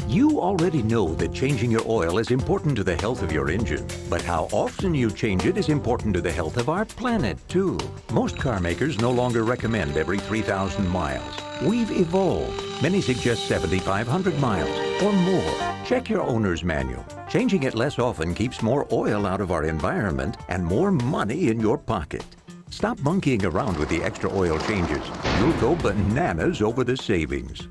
You already know that changing your oil is important to the health of your engine, but how often you change it is important to the health of our planet, too. Most car makers no longer recommend every 3,000 miles. We've evolved. Many suggest 7,500 miles or more. Check your owner's manual. Changing it less often keeps more oil out of our environment and more money in your pocket. Stop monkeying around with the extra oil changes. You'll go bananas over the savings.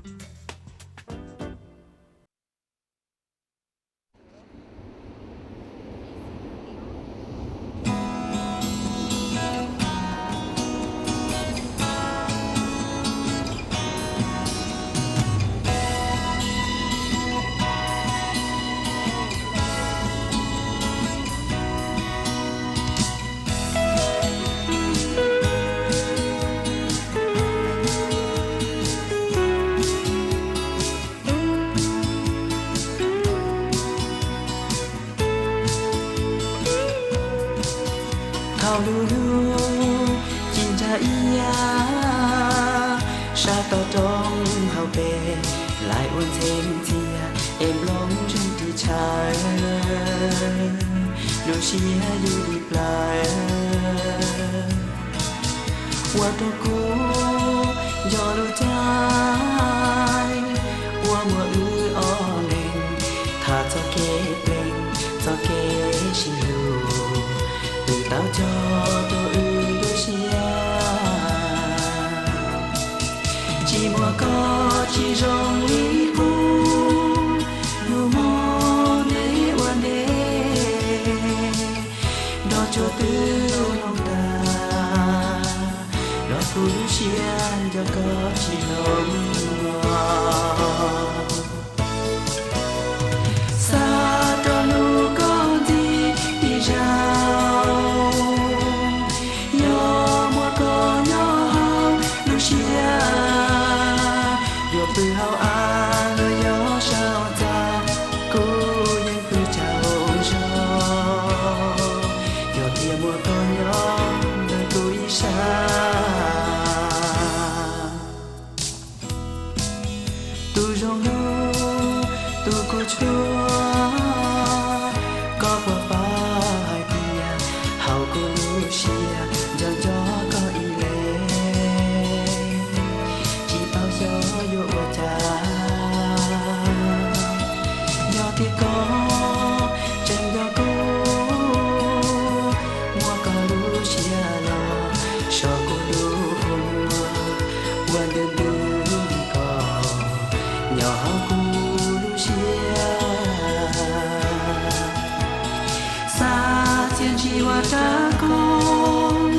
thiên chi hoa cha con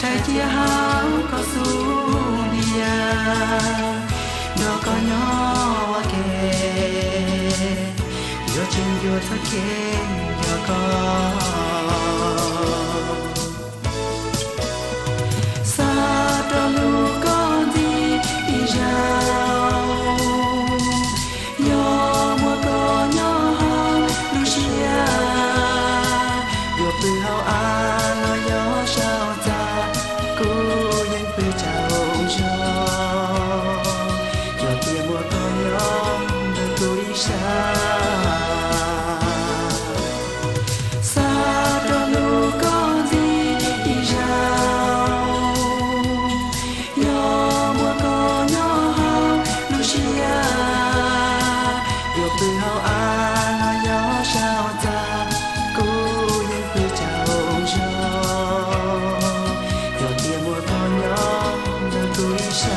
thay chia háo có su dia đó có nhỏ kề yo trên yo thắt kề yo có sa đó lu con đi ra yo mua có nhỏ lu chia yo tự hào an lo yo sao ta côยังเพื่อเจ้าจอyoเพียงมัวก็ยอมเดินตัวอีชาซาดอลูก็ดีอีจายอมัวก็ยอมลูเชียyoเพื่อเฮาอาลอยอชาวตากูยังเพื่อเจ้าจอyoเพียงมัวก็ยอมเดินตัวอีชา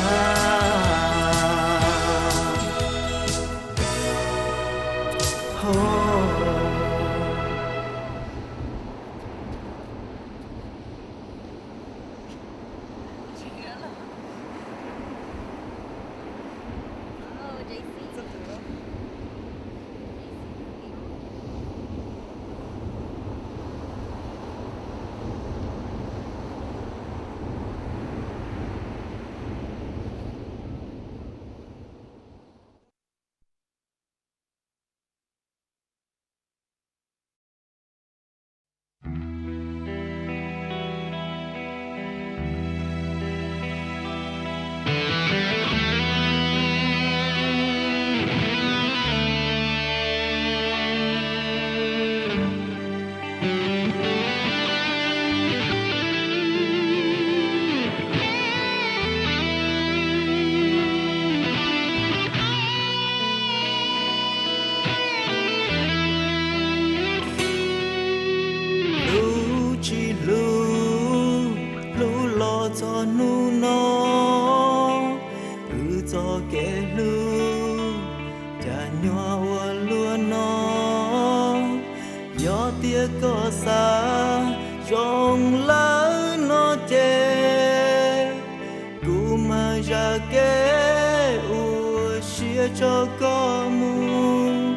cho có muốn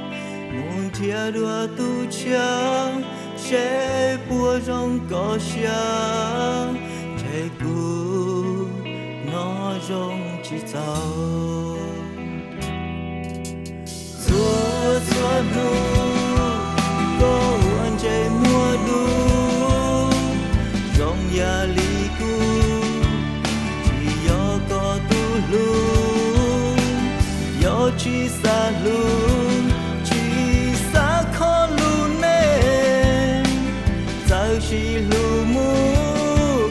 chia đua tu chia sẽ bùa rong có chia chạy cũ nó rong chỉ tao xua xua nu có anh chạy mua đu rong ya li cu chỉ do có tu lu yo chỉ xa luôn chỉ xa khó luôn nè sao chỉ lu mu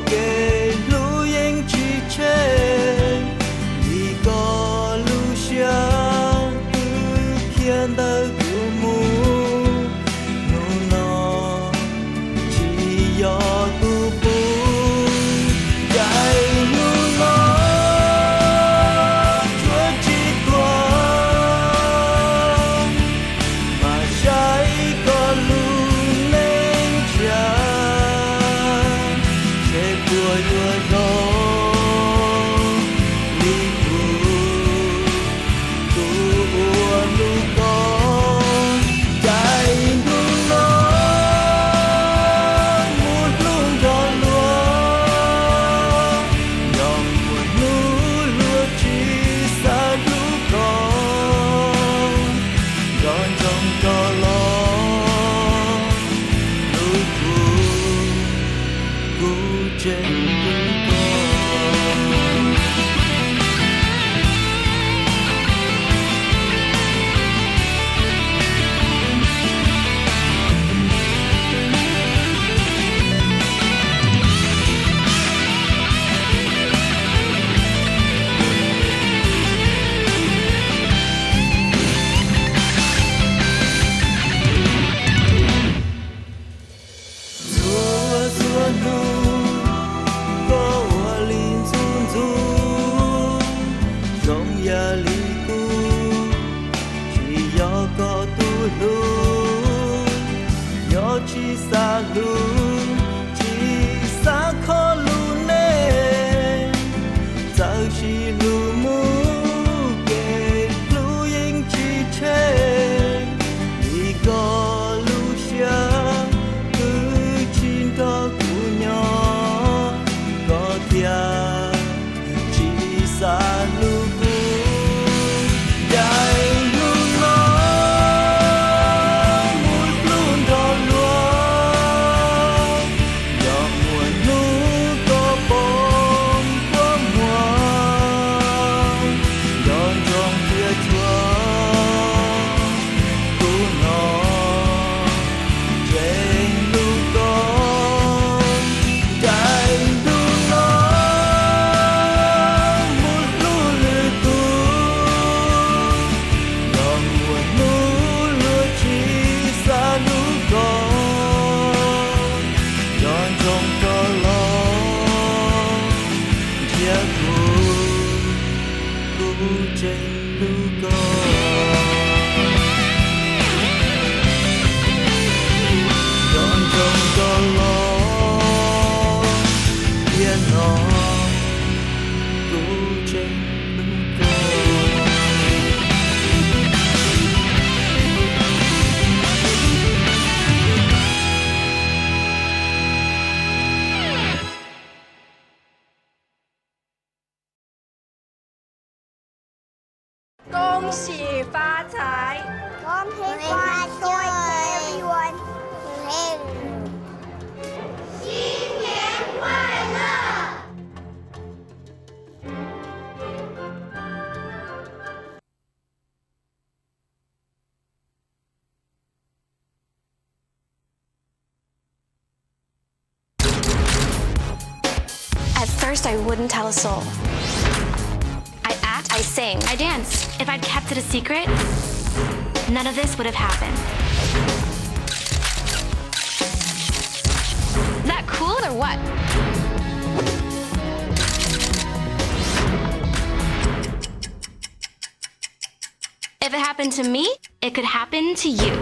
kề lu yên chỉ chơi đi có lu xia cứ khiến ta cứ mu nu nó chỉ yo tu bu chạy nu nó chỉ xa luôn 喜发财，恭喜发财 everyone， 新年快乐。At first, I wouldn't tell a soul. I act, I sing, I dance. If I'd kept it a secret, none of this would have happened. Is that cool or what? If it happened to me, it could happen to you.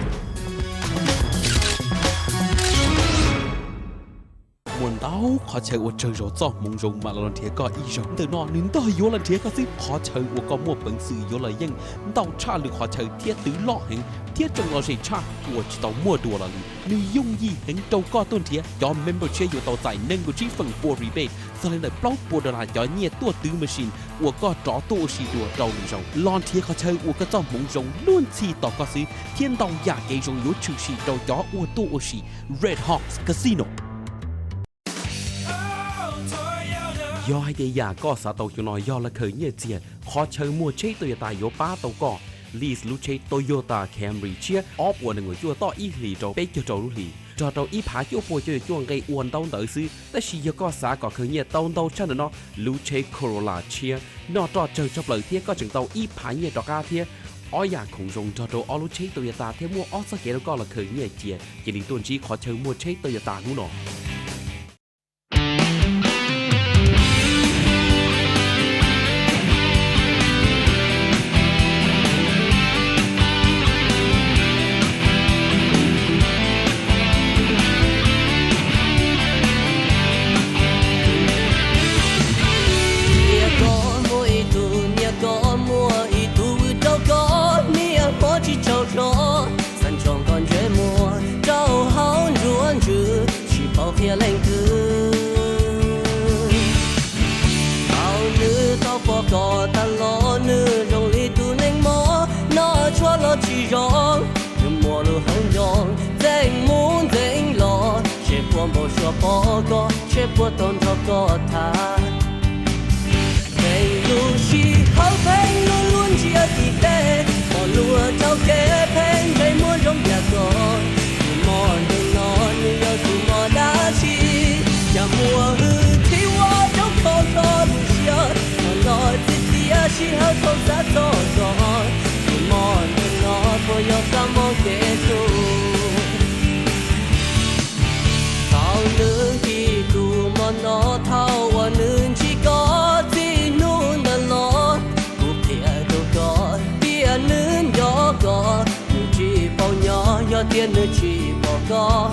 Muốn đau khó chơi của chơi rồi cho mong rồng mà lần thế có ý giống từ nó nín to yếu lần thế có gì khó chơi của có một bằng sự yếu là nhưng tàu cha được khó chơi thiết tứ lọ hình thiết trong lo gì cha của chỉ tàu mua đùa là như dung gì hình tàu có tuần thế cho member chơi yếu tàu giải nên của chi phần bộ rebate sau lên đời block bộ đợt là cho nhiệt tua tứ machine của có trò tô xì đùa đầu rồng lon thế khó chơi của có cho mong rồng luôn xì tàu có gì thiên tàu giả cái rồng yếu trừ xì đầu chó của tô xì Red Hawks Casino do hai cái nhà có xã tàu cho nói do là khởi nghĩa gì khó chơi mua chế Toyota yếu ba tàu cỏ lease lúc chế Toyota Camry chia off của người chua to ít lì trâu bé cho trâu lì cho trâu ít phá chỗ bùa cho chuông gây uốn tàu tới xứแต่chỉ do có xã có khởi nghĩa tàu chân nó lúc chế Corolla chia nó cho chơi cho lời thiết có chừng tàu ít phá nghĩa cho ca thiết ở nhà không dùng cho trâu ở lúc chế Toyota thế mua ở sao kia nó có là khởi nghĩa gì chỉ lý tuần chỉ khó chơi mua chế Toyota nữa kia lên cứ ao nữ tao bỏ cỏ ta lo nữ rong li tu nên mò nó cho lo chỉ rong nhưng mùa lu hông rong dành muốn dành lo chế buồn bỏ xóa bỏ có chế buồn tôn cho có tha dành lu chi hậu phanh luôn luôn chỉ ở kỳ tê bỏ lúa trao kế phanh dành muốn rong nhà con mò đừng nó như yêu tu mò đã chi nhà mùa hư thì hoa trong khó khó đủ xia mà nói thì tia chỉ hơi không giá to gió mò đừng nó vô yêu ta mong kế tu thao nữ khi tu mò nó thao và nữ chỉ có gì nôn đàn lo cuộc thiệt đâu có bia nữ nhỏ có nữ chỉ bao nhỏ do tiền nữ chỉ bao có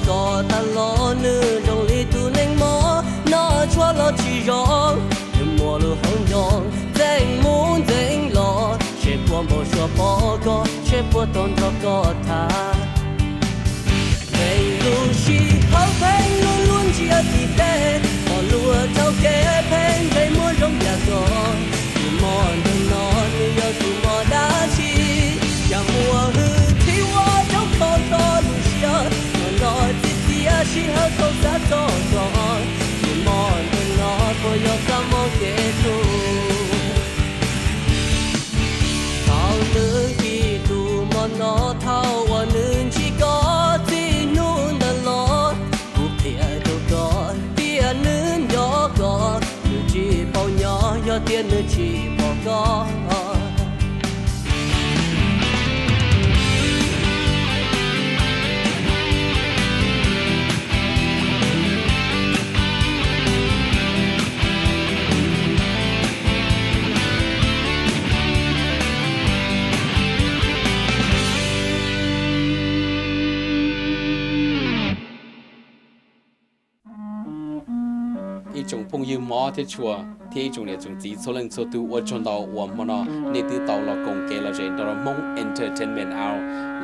có ta lo nữ rong li tu nên mò nó cho lo chỉ rong nhưng mùa lu hông rong dành muốn dành lo chế buồn bỏ xóa bỏ có chế buồn tôn cho có tha dành lu chi hậu phanh luôn luôn chỉ ở kỳ tê bỏ lúa trao kế phanh dành muốn rong nhà con mò đừng nó như yêu tu mò đã chi nhà mùa hư thì hoa trong khó khó đủ xia nói thì tia chỉ hơi không giá to gió nhưng mò đừng nó vô yêu ta mong kế tu thao nữ khi tu mò nó thao và nữ phong yêu mỏ thế chùa thế chúng này chúng chỉ số lần số tu ở trong đầu mà nó nên từ tàu là công kê là gì đó là Hmong Entertainment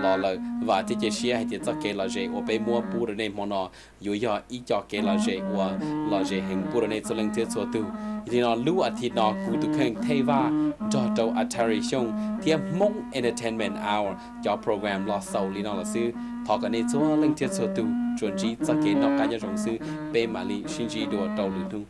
là và thế chỉ share hay chỉ cho kê là gì ở bên mua bù rồi này mà nó yêu giờ ít cho kê là gì là gì hình bù rồi này số lần thứ số tu thì nó lưu ở thì nó cũng được hình thay va cho đầu Atari xong thì Hmong Entertainment cho program là sau lý nó là sư thọ cái này số lần thứ số tu chuẩn chỉ cho kê nó cái cho trong sư bên mà lý sinh chỉ đồ đầu lưỡng